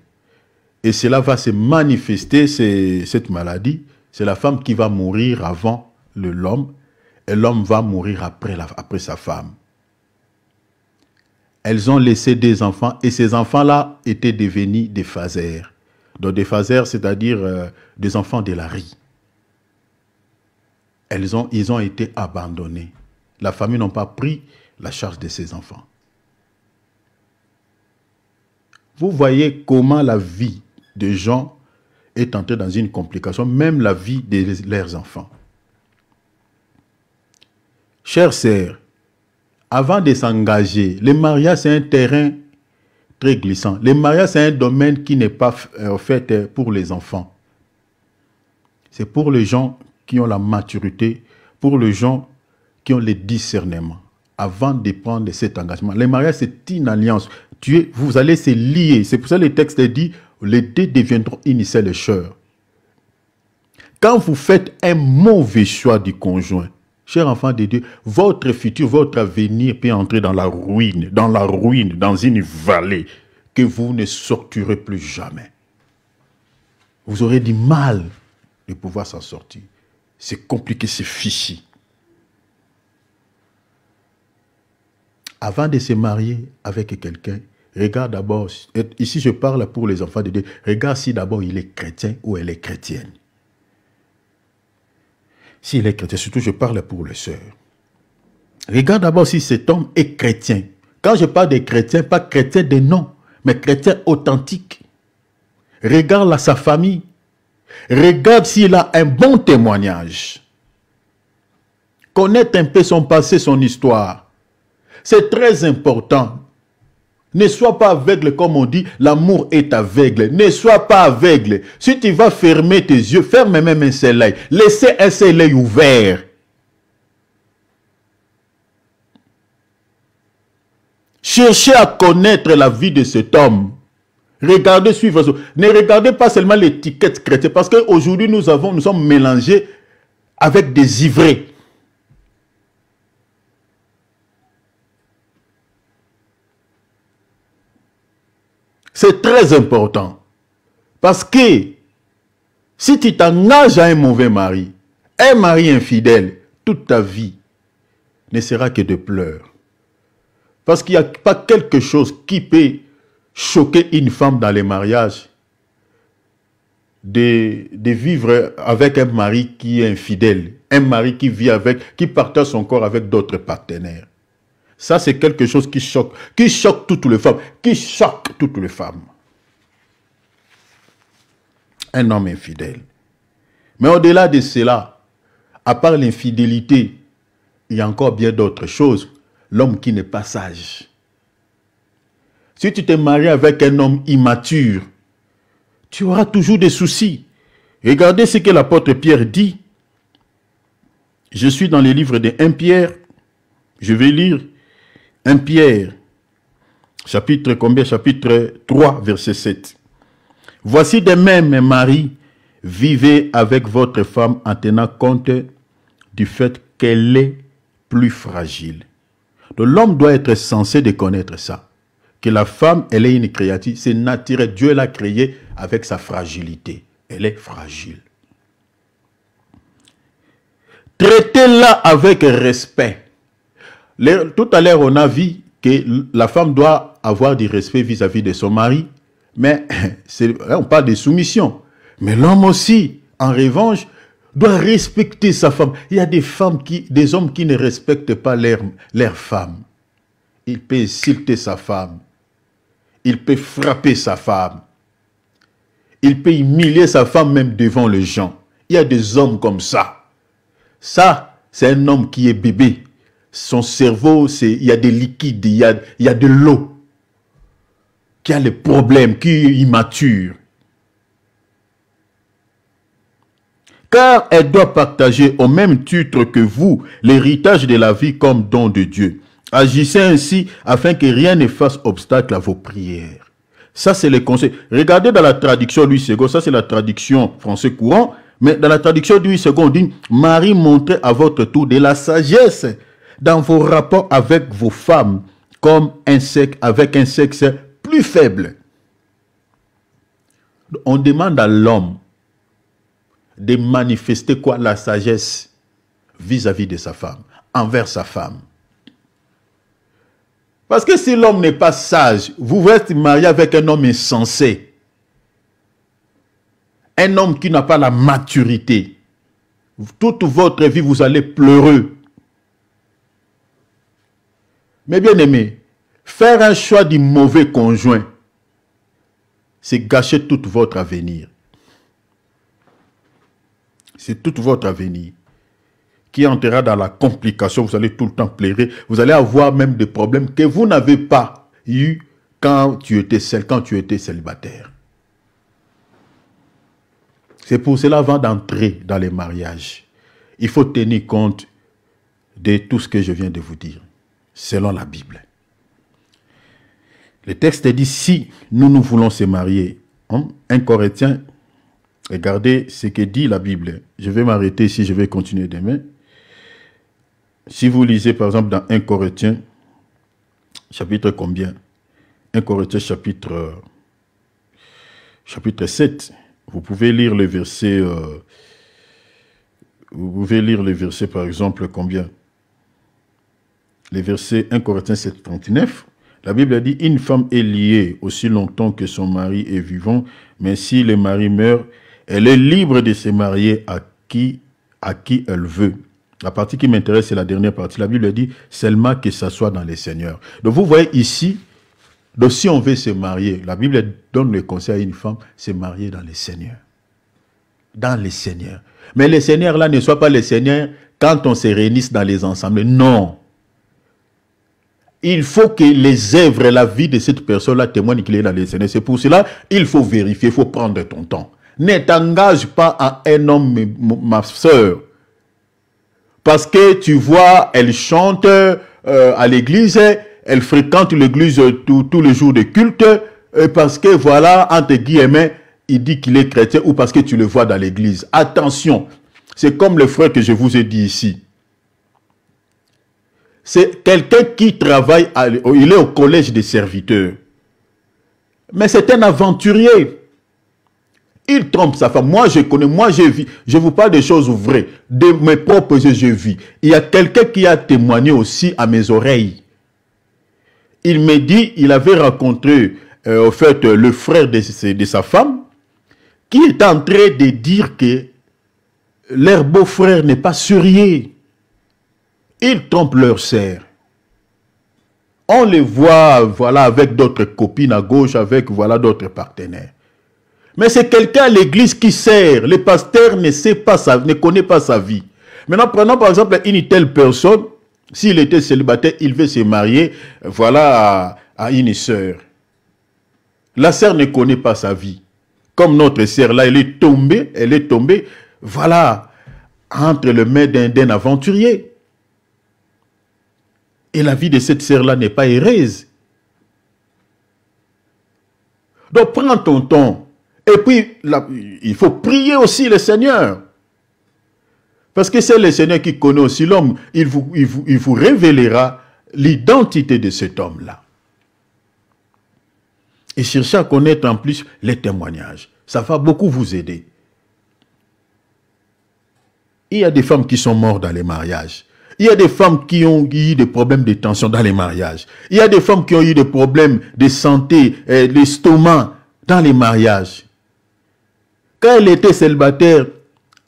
Et cela va se manifester, cette maladie. C'est la femme qui va mourir avant l'homme. et l'homme va mourir après sa femme. Elles ont laissé des enfants et ces enfants-là étaient devenus des phasères. Donc des phasères, c'est-à-dire des enfants de la rue. Ils ont été abandonnés. La famille n'a pas pris la charge de ces enfants. Vous voyez comment la vie des gens est entrée dans une complication, même la vie de leurs enfants. Chers sœurs, avant de s'engager, le mariage c'est un terrain très glissant. Le mariage c'est un domaine qui n'est pas fait pour les enfants. C'est pour les gens qui ont la maturité, pour les gens qui ont le discernement. Avant de prendre cet engagement. Le mariage c'est une alliance. Vous allez se lier. C'est pour ça que le texte dit, les deux deviendront une seule chair. Quand vous faites un mauvais choix du conjoint, chers enfants de Dieu, votre futur, votre avenir peut entrer dans la ruine, dans une vallée que vous ne sortirez plus jamais. Vous aurez du mal de pouvoir s'en sortir. C'est compliqué, c'est fichu. Avant de se marier avec quelqu'un, regarde d'abord, ici je parle pour les enfants de Dieu, regarde si d'abord il est chrétien ou elle est chrétienne. S'il est chrétien, surtout je parle pour les sœurs. Regarde d'abord si cet homme est chrétien. Quand je parle de chrétien, pas chrétien de nom, mais chrétien authentique. Regarde sa famille. Regarde s'il a un bon témoignage. Connaître un peu son passé, son histoire. C'est très important. Ne sois pas aveugle, comme on dit, l'amour est aveugle. Ne sois pas aveugle. Si tu vas fermer tes yeux, ferme même un seul œil. Laissez un seul œil ouvert. Cherchez à connaître la vie de cet homme. Regardez, suivez. Ne regardez pas seulement l'étiquette chrétienne, parce qu'aujourd'hui, nous sommes mélangés avec des ivrés. C'est très important. Parce que si tu t'engages à un mauvais mari, un mari infidèle, toute ta vie ne sera que de pleurs. Parce qu'il n'y a pas quelque chose qui peut choquer une femme dans les mariages de vivre avec un mari qui est infidèle, un mari qui vit qui partage son corps avec d'autres partenaires. Ça, c'est quelque chose qui choque toutes les femmes, Un homme infidèle. Mais au-delà de cela, à part l'infidélité, il y a encore bien d'autres choses. L'homme qui n'est pas sage. Si tu t'es marié avec un homme immature, tu auras toujours des soucis. Regardez ce que l'apôtre Pierre dit. Je suis dans les livres de 1 Pierre. Je vais lire 1 Pierre, chapitre 3, verset 7. Voici de même, Marie, vivez avec votre femme en tenant compte du fait qu'elle est plus fragile. Donc l'homme doit être censé de connaître ça. Que la femme, elle est une créature, c'est naturel. Dieu l'a créée avec sa fragilité. Elle est fragile. Traitez-la avec respect. Tout à l'heure, on a vu que la femme doit avoir du respect vis-à-vis de son mari, mais on parle de soumission. Mais l'homme aussi, en revanche, doit respecter sa femme. Il y a des hommes qui ne respectent pas leur femme. Il peut insulter sa femme. Il peut frapper sa femme. Il peut humilier sa femme même devant les gens. Il y a des hommes comme ça. Ça, c'est un homme qui est bébé. Son cerveau, il y a des liquides, il y a de l'eau, qui a les problèmes, qui est immature. Car elle doit partager au même titre que vous l'héritage de la vie comme don de Dieu. Agissez ainsi afin que rien ne fasse obstacle à vos prières. Ça, c'est le conseil. Regardez dans la traduction Louis II, ça c'est la traduction français courant, mais dans la traduction Louis II, on dit « Marie, montrez à votre tour de la sagesse dans vos rapports avec vos femmes, comme avec un sexe plus faible. » On demande à l'homme de manifester quoi? La sagesse. vis-à-vis de sa femme, envers sa femme. Parce que si l'homme n'est pas sage, vous êtes marié avec un homme insensé, un homme qui n'a pas la maturité. Toute votre vie, vous allez pleurer. Mais bien aimé, faire un choix du mauvais conjoint, c'est gâcher tout votre avenir. C'est tout votre avenir qui entrera dans la complication. Vous allez tout le temps pleurer. Vous allez avoir même des problèmes que vous n'avez pas eu quand tu étais seul, quand tu étais célibataire. C'est pour cela, avant d'entrer dans les mariages, il faut tenir compte de tout ce que je viens de vous dire, selon la Bible. Le texte dit, si nous voulons se marier, 1 Corinthiens, regardez ce que dit la Bible. Je vais m'arrêter ici, je vais continuer demain. Si vous lisez par exemple dans 1 Corinthiens, chapitre combien? 1 Corinthiens chapitre 7. Vous pouvez lire le verset, par exemple combien? Le verset 1 Corinthiens 7, 39. La Bible dit, une femme est liée aussi longtemps que son mari est vivant, mais si le mari meurt, elle est libre de se marier à qui elle veut. La partie qui m'intéresse, c'est la dernière partie. La Bible dit seulement que ça soit dans les seigneurs. Donc vous voyez ici, donc si on veut se marier, la Bible donne le conseil à une femme, se marier dans les seigneurs. Dans les seigneurs. Mais les seigneurs là ne soient pas les seigneurs quand on se réunisse dans les ensembles. Non. Il faut que les œuvres, la vie de cette personne-là témoignent qu'il est dans les seigneurs. C'est pour cela il faut vérifier, il faut prendre ton temps. Ne t'engage pas à un homme, ma soeur. Parce que tu vois, elle chante à l'église, elle fréquente l'église tous les jours de culte, parce que voilà, entre guillemets, il dit qu'il est chrétien, ou parce que tu le vois dans l'église. Attention, c'est comme le frère que je vous ai dit ici. C'est quelqu'un qui travaille, il est au collège des serviteurs. Mais c'est un aventurier. Il trompe sa femme. Moi, je connais, moi, j'ai vu. Je vous parle des choses vraies. De mes propres yeux, je vis. Il y a quelqu'un qui a témoigné aussi à mes oreilles. Il me dit, il avait rencontré, au fait, le frère de sa femme, qui est en train de dire que leur beau-frère n'est pas sérieux. Ils trompent leur sœur. On les voit, voilà, avec d'autres copines à gauche, avec, voilà, d'autres partenaires. Mais c'est quelqu'un à l'église qui sert. Le pasteur ne connaît pas sa vie. Maintenant, prenons par exemple une telle personne, s'il était célibataire, il veut se marier, voilà, à une sœur. La sœur ne connaît pas sa vie. Comme notre sœur là, elle est tombée, voilà, entre les mains d'un aventurier. Et la vie de cette sœur là n'est pas heureuse. Donc prends ton temps. Et puis, il faut prier aussi le Seigneur. Parce que c'est le Seigneur qui connaît aussi l'homme. Il vous révélera l'identité de cet homme-là. Et cherchez à connaître en plus les témoignages. Ça va beaucoup vous aider. Il y a des femmes qui sont mortes dans les mariages. Il y a des femmes qui ont eu des problèmes de tension dans les mariages. Il y a des femmes qui ont eu des problèmes de santé, d'estomac dans les mariages. Quand elle était célibataire,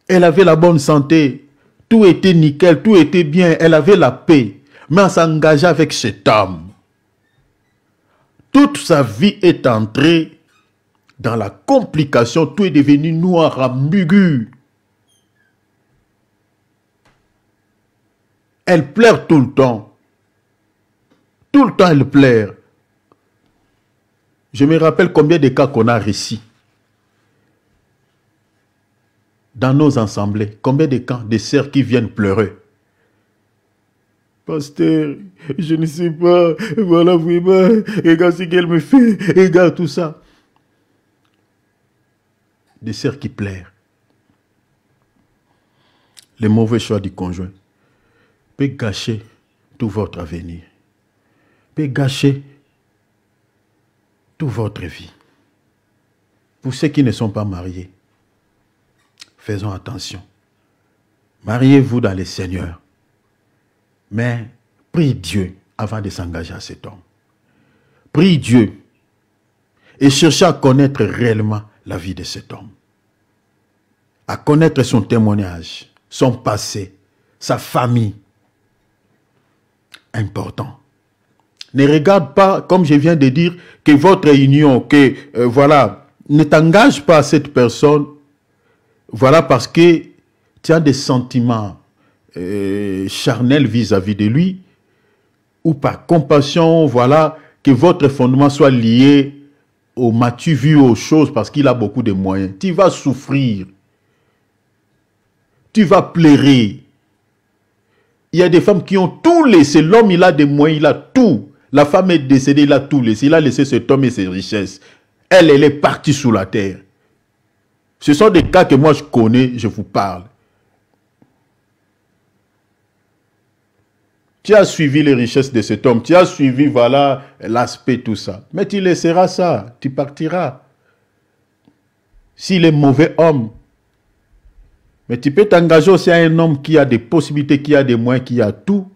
elle avait la bonne santé. Tout était nickel, tout était bien. Elle avait la paix. Mais elle s'engageait avec cet homme. Toute sa vie est entrée dans la complication. Tout est devenu noir, ambigu. Elle pleure tout le temps. Tout le temps, elle pleure. Je me rappelle combien de cas qu'on a réussi. Dans nos assemblées, combien de cas de sœurs qui viennent pleurer. Pasteur, je ne sais pas, voilà vraiment, regarde ce qu'elle me fait, regarde tout ça. Des sœurs qui pleurent. Le mauvais choix du conjoint peut gâcher tout votre avenir, peut gâcher toute votre vie. Pour ceux qui ne sont pas mariés, faisons attention. Mariez-vous dans le Seigneur. Mais prie Dieu avant de s'engager à cet homme. Prie Dieu et cherchez à connaître réellement la vie de cet homme. À connaître son témoignage, son passé, sa famille. Important. Ne regarde pas, comme je viens de dire, que votre union, que voilà, ne t'engage pas à cette personne, voilà, parce que tu as des sentiments charnels vis-à-vis de lui, ou par compassion, voilà, que votre fondement soit lié au m'as-tu vu aux choses, parce qu'il a beaucoup de moyens. Tu vas souffrir. Tu vas pleurer. Il y a des femmes qui ont tout laissé. L'homme, il a des moyens, il a tout. La femme est décédée, il a tout laissé. Il a laissé cet homme et ses richesses. Elle est partie sous la terre. Ce sont des cas que moi je connais, je vous parle. Tu as suivi les richesses de cet homme. Tu as suivi, voilà, l'aspect, tout ça. Mais tu laisseras ça. Tu partiras. S'il est mauvais homme. Mais tu peux t'engager aussi à un homme qui a des possibilités, qui a des moyens, qui a tout,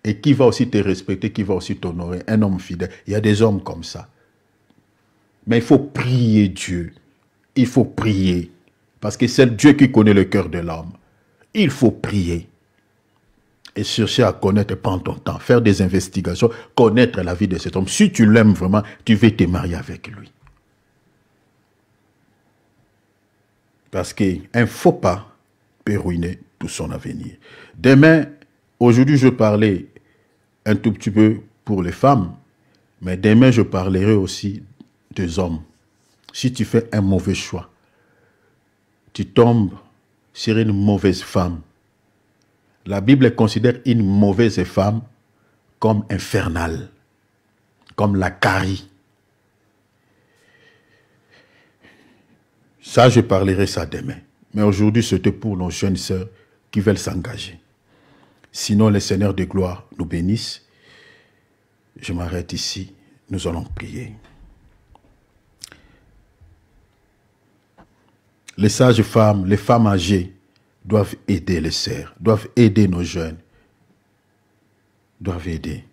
et qui va aussi te respecter, qui va aussi t'honorer. Un homme fidèle. Il y a des hommes comme ça. Mais il faut prier Dieu. Il faut prier. Parce que c'est Dieu qui connaît le cœur de l'homme. Il faut prier. Et chercher à connaître, prendre ton temps, faire des investigations, connaître la vie de cet homme. Si tu l'aimes vraiment, tu veux te marier avec lui. Parce qu'un faux pas peut ruiner tout son avenir. Demain, aujourd'hui, je parlais un tout petit peu pour les femmes, mais demain, je parlerai aussi des hommes. Si tu fais un mauvais choix, tu tombes sur une mauvaise femme. La Bible considère une mauvaise femme comme infernale, comme la carie. Ça, je parlerai ça demain. Mais aujourd'hui, c'était pour nos jeunes sœurs qui veulent s'engager. Sinon, le Seigneur de gloire nous bénisse. Je m'arrête ici. Nous allons prier. Les sages femmes, les femmes âgées, doivent aider les sœurs, doivent aider nos jeunes, doivent aider.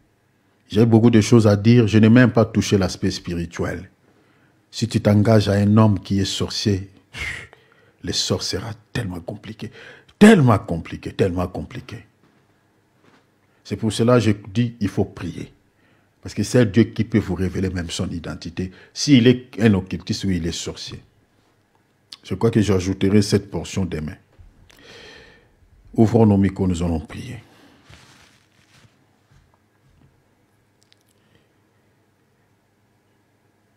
J'ai beaucoup de choses à dire, je n'ai même pas touché l'aspect spirituel. Si tu t'engages à un homme qui est sorcier, le sort sera tellement compliqué, tellement compliqué, tellement compliqué. C'est pour cela que je dis il faut prier. Parce que c'est Dieu qui peut vous révéler même son identité, s'il est un occultiste ou il est sorcier. Je crois que j'ajouterai cette portion demain. Ouvrons nos micros, nous allons prier.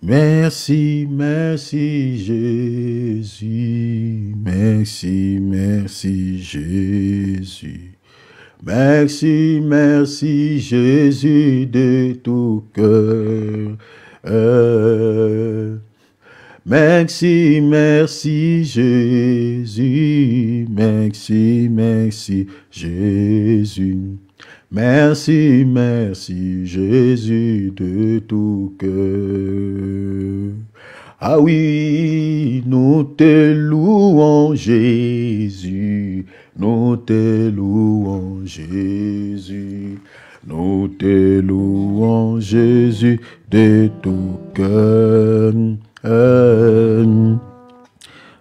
Merci, merci Jésus. Merci, merci Jésus. Merci, merci Jésus de tout cœur. Merci, merci Jésus. Merci, merci Jésus. Merci, merci Jésus de tout cœur. Ah oui, nous te louons Jésus. Nous te louons Jésus. Nous te louons Jésus de tout cœur.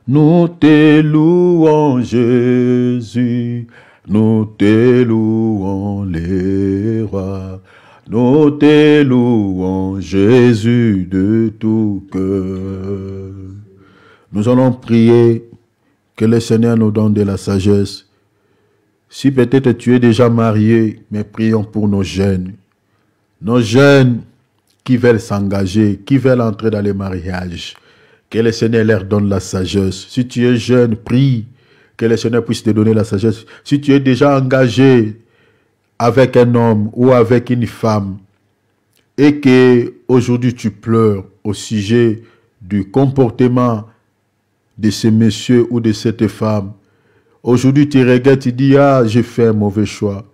Nous te louons Jésus, nous te louons les rois, nous te louons Jésus de tout cœur. Nous allons prier que le Seigneur nous donne de la sagesse. Si peut-être tu es déjà marié, mais prions pour nos jeunes qui veulent s'engager, qui veulent entrer dans le mariage. Que le Seigneur leur donne la sagesse. Si tu es jeune, prie. Que le Seigneur puisse te donner la sagesse. Si tu es déjà engagé avec un homme ou avec une femme et que aujourd'hui tu pleures au sujet du comportement de ce monsieur ou de cette femme, aujourd'hui tu regrettes, tu dis, ah, j'ai fait un mauvais choix.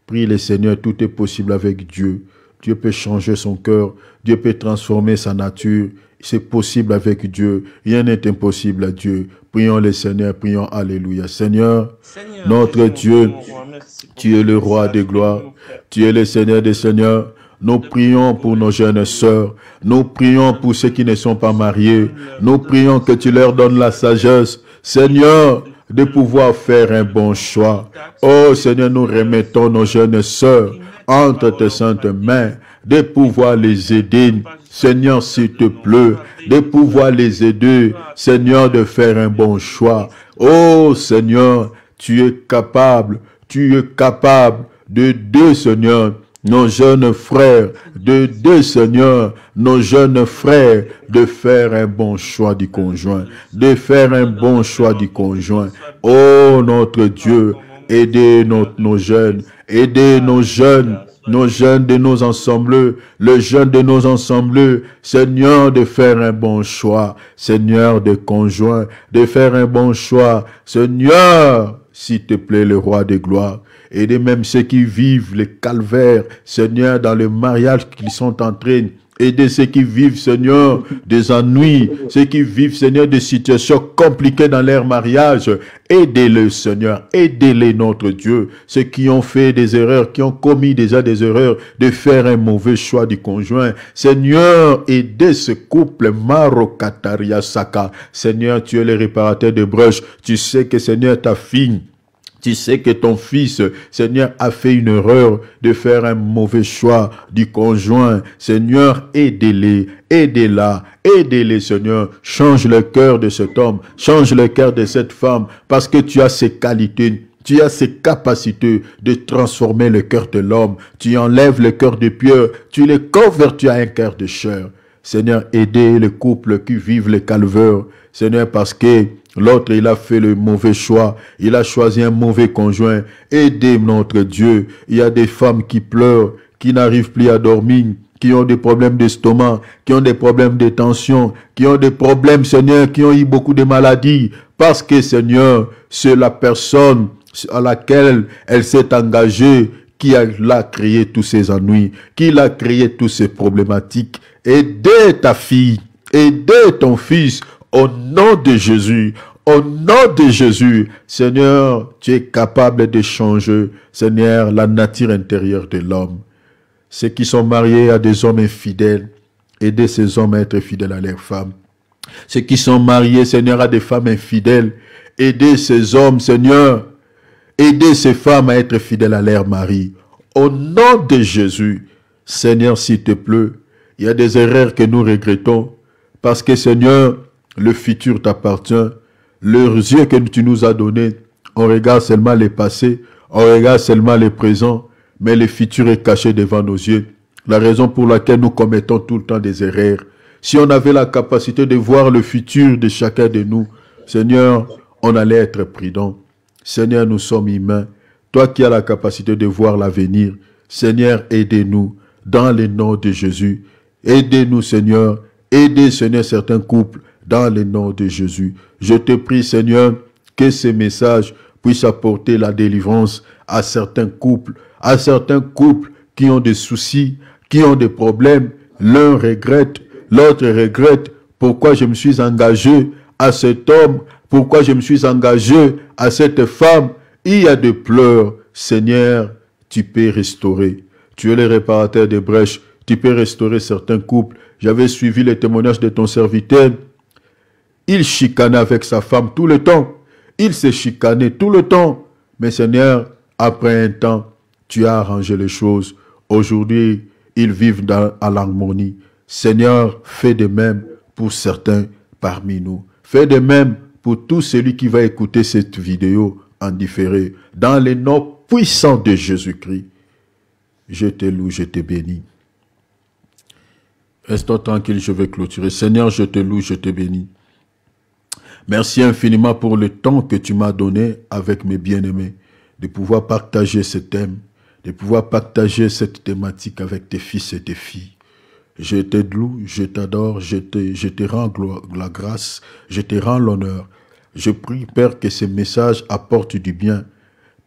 Prie le Seigneur, tout est possible avec Dieu. Dieu peut changer son cœur. Dieu peut transformer sa nature. C'est possible avec Dieu. Rien n'est impossible à Dieu. Prions le Seigneur, prions Alléluia. Seigneur, notre Dieu, tu es le roi des gloires. Tu es le Seigneur des seigneurs. Nous prions pour nos jeunes sœurs. Nous prions pour ceux qui ne sont pas mariés. Nous prions que tu leur donnes la sagesse. Seigneur, de pouvoir faire un bon choix. Oh Seigneur, nous remettons nos jeunes sœurs entre tes saintes mains, de pouvoir les aider. Seigneur, s'il te plaît, de pouvoir les aider, Seigneur, de faire un bon choix. Oh Seigneur, tu es capable de deux, Seigneur, nos jeunes frères, Seigneur, nos jeunes frères, de faire un bon choix du conjoint, Oh, notre Dieu, aidez nos jeunes, nos jeunes de nos ensembles, le jeune de nos ensembles, Seigneur, de faire un bon choix, Seigneur, de conjoint, de faire un bon choix, Seigneur, s'il te plaît, le roi des gloires. Aidez même ceux qui vivent les calvaires, Seigneur, dans le mariage qu'ils sont en train. Aidez ceux qui vivent, Seigneur, des ennuis, ceux qui vivent, Seigneur, des situations compliquées dans leur mariage. Aidez-les, Seigneur, aidez-les, notre Dieu. Ceux qui ont fait des erreurs, qui ont commis déjà des erreurs, de faire un mauvais choix du conjoint. Seigneur, aidez ce couple, Marokataria Saka. Seigneur, tu es le réparateur de brèches. Tu sais que, Seigneur, ta fille, tu sais que ton fils, Seigneur, a fait une erreur de faire un mauvais choix du conjoint. Seigneur, aidez-les, aidez-la, aidez-les, Seigneur. Change le cœur de cet homme, change le cœur de cette femme, parce que tu as ces qualités. Tu as ces capacités de transformer le cœur de l'homme. Tu enlèves le cœur de pierre, tu le convertis à un cœur de chair. Seigneur, aidez les couples qui vivent le calvaire. Seigneur, parce que l'autre, il a fait le mauvais choix. Il a choisi un mauvais conjoint. Aidez notre Dieu. Il y a des femmes qui pleurent, qui n'arrivent plus à dormir, qui ont des problèmes d'estomac, qui ont des problèmes de tension, qui ont des problèmes, Seigneur, qui ont eu beaucoup de maladies. Parce que, Seigneur, c'est la personne à laquelle elle s'est engagée qui l'a créé tous ces ennuis, qui l'a créé toutes ces problématiques. Aidez ta fille, aidez ton fils, au nom de Jésus, au nom de Jésus. Seigneur, tu es capable de changer, Seigneur, la nature intérieure de l'homme. Ceux qui sont mariés à des hommes infidèles, aidez ces hommes à être fidèles à leurs femmes. Ceux qui sont mariés, Seigneur, à des femmes infidèles, aidez ces hommes, Seigneur, aidez ces femmes à être fidèles à leur mari. Au nom de Jésus, Seigneur, s'il te plaît, il y a des erreurs que nous regrettons, parce que, Seigneur, le futur t'appartient. Les yeux que tu nous as donnés, on regarde seulement les passés, on regarde seulement les présents, mais le futur est caché devant nos yeux. La raison pour laquelle nous commettons tout le temps des erreurs. Si on avait la capacité de voir le futur de chacun de nous, Seigneur, on allait être prudent. Seigneur, nous sommes humains. Toi qui as la capacité de voir l'avenir, Seigneur, aidez-nous dans le nom de Jésus. Aidez-nous, Seigneur. Aidez, Seigneur, certains couples dans le nom de Jésus. Je te prie, Seigneur, que ces messages puissent apporter la délivrance à certains couples qui ont des soucis, qui ont des problèmes. L'un regrette, l'autre regrette. Pourquoi je me suis engagé à cet homme? Pourquoi je me suis engagé à cette femme? Il y a des pleurs. Seigneur, tu peux restaurer. Tu es le réparateur des brèches. Tu peux restaurer certains couples. J'avais suivi les témoignages de ton serviteur. Il chicanait avec sa femme tout le temps. Il se chicanait tout le temps. Mais Seigneur, après un temps, tu as arrangé les choses. Aujourd'hui, ils vivent à l'harmonie. Seigneur, fais de même pour certains parmi nous. Fais de même pour tout celui qui va écouter cette vidéo en différé. Dans le nom puissant de Jésus-Christ, je te loue, je te bénis. Restons tranquille, je vais clôturer. Seigneur, je te loue, je te bénis. Merci infiniment pour le temps que tu m'as donné avec mes bien-aimés, de pouvoir partager ce thème, de pouvoir partager cette thématique avec tes fils et tes filles. Je te loue, je t'adore, je te rends la grâce, je te rends l'honneur. Je prie, Père, que ces messages apportent du bien,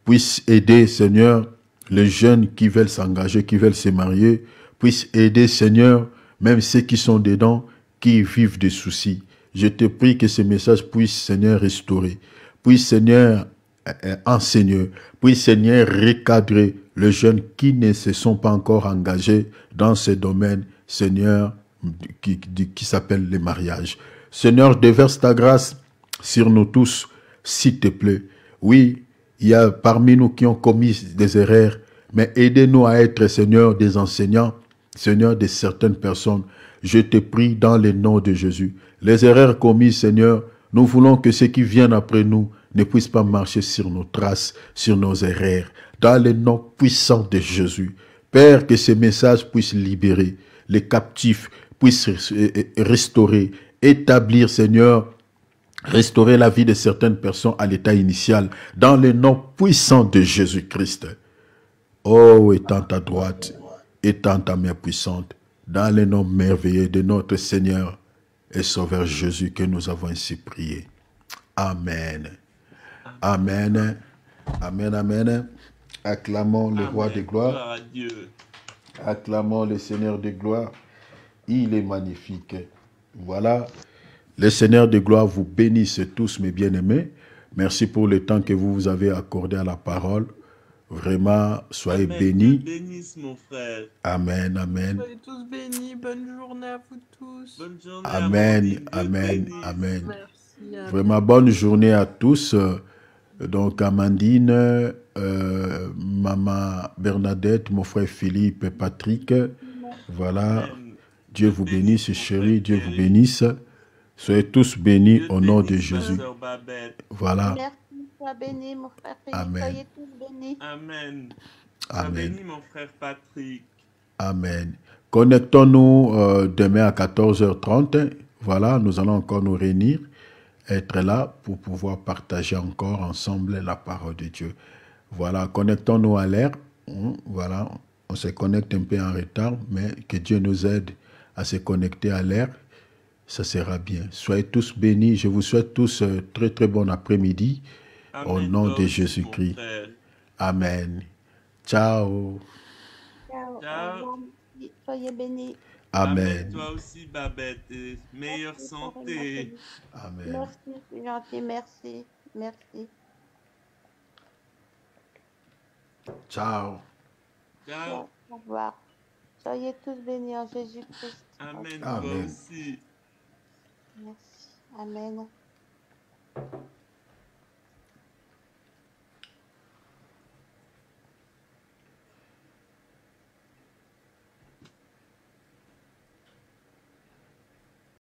puissent aider, Seigneur, les jeunes qui veulent s'engager, qui veulent se marier, puisse aider, Seigneur, même ceux qui sont dedans, qui vivent des soucis. Je te prie que ce message puisse, Seigneur, restaurer, puisse, Seigneur, enseigner, puisse, Seigneur, recadrer les jeunes qui ne se sont pas encore engagés dans ce domaine, Seigneur, qui s'appelle le mariage. Seigneur, déverse ta grâce sur nous tous, s'il te plaît. Oui, il y a parmi nous qui ont commis des erreurs, mais aidez-nous à être, Seigneur, des enseignants, Seigneur, de certaines personnes. Je te prie dans le nom de Jésus. Les erreurs commises, Seigneur, nous voulons que ceux qui viennent après nous ne puissent pas marcher sur nos traces, sur nos erreurs. Dans le nom puissant de Jésus. Père, que ce message puisse libérer les captifs, puisse restaurer, établir, Seigneur, restaurer la vie de certaines personnes à l'état initial, dans le nom puissant de Jésus-Christ. Oh, étends ta droite, étends ta main puissante, dans le nom merveilleux de notre Seigneur et Sauveur Jésus que nous avons ainsi prié. Amen. Amen. Amen, amen. Acclamons le roi de gloire. Acclamons le Seigneur de gloire. Il est magnifique. Voilà. Le Seigneur de gloire vous bénisse tous, mes bien-aimés. Merci pour le temps que vous avez accordé à la parole. Vraiment, soyez bénis. Bénisse, mon frère. Amen, amen. Soyez tous bénis. Bonne journée à vous tous. Bonne journée. Amen, amen, amen. Merci. Amen. Vraiment, bonne journée à tous. Donc, Amandine, Maman Bernadette, mon frère Philippe et Patrick. Voilà. Amen. Dieu vous bénisse, chérie. Dieu vous bénisse. Soyez tous bénis Dieu au nom de bénisse, Jésus. ma sœur Babette. Voilà. Merci, sois béni, mon frère Philippe. Amen. Soyez tous bénis. Amen. Sois Amen. béni, mon frère Patrick. Amen. Connectons-nous demain à 14h30. Voilà, nous allons encore nous réunir, être là pour pouvoir partager encore ensemble la parole de Dieu. Voilà, connectons-nous à l'heure. Voilà, on se connecte un peu en retard, mais que Dieu nous aide à se connecter à l'heure. Ça sera bien. Soyez tous bénis. Je vous souhaite tous très très bon après-midi. Au Amen, nom toi de aussi, Jésus-Christ. mon frère. Amen. Ciao. Ciao. Ciao. Au revoir. Soyez bénis. Amen. Toi aussi, Babette. Et meilleure Merci, santé. Amen. Merci, c'est gentil. Merci. Merci. Ciao. Ciao. Au revoir. Soyez tous bénis en Jésus-Christ. Amen. Amen. Toi aussi. Merci. Amen.